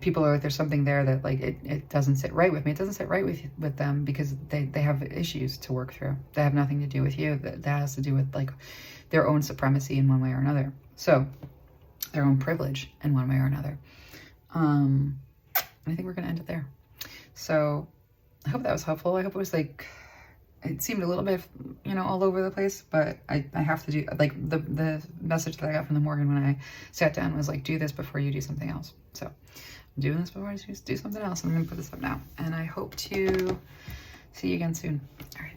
people are like, there's something there that like it doesn't sit right with me. It doesn't sit right with them because they have issues to work through. They have nothing to do with you. That has to do with like their own supremacy in one way or another. So their own privilege in one way or another. I think we're gonna end it there. So I hope that was helpful. I hope it was like, it seemed a little bit, you know, all over the place, but I have to do, like, the message that I got from the Morrigan when I sat down was like, do this before you do something else. So I'm doing this before I do something else. I'm going to put this up now, and I hope to see you again soon. All right.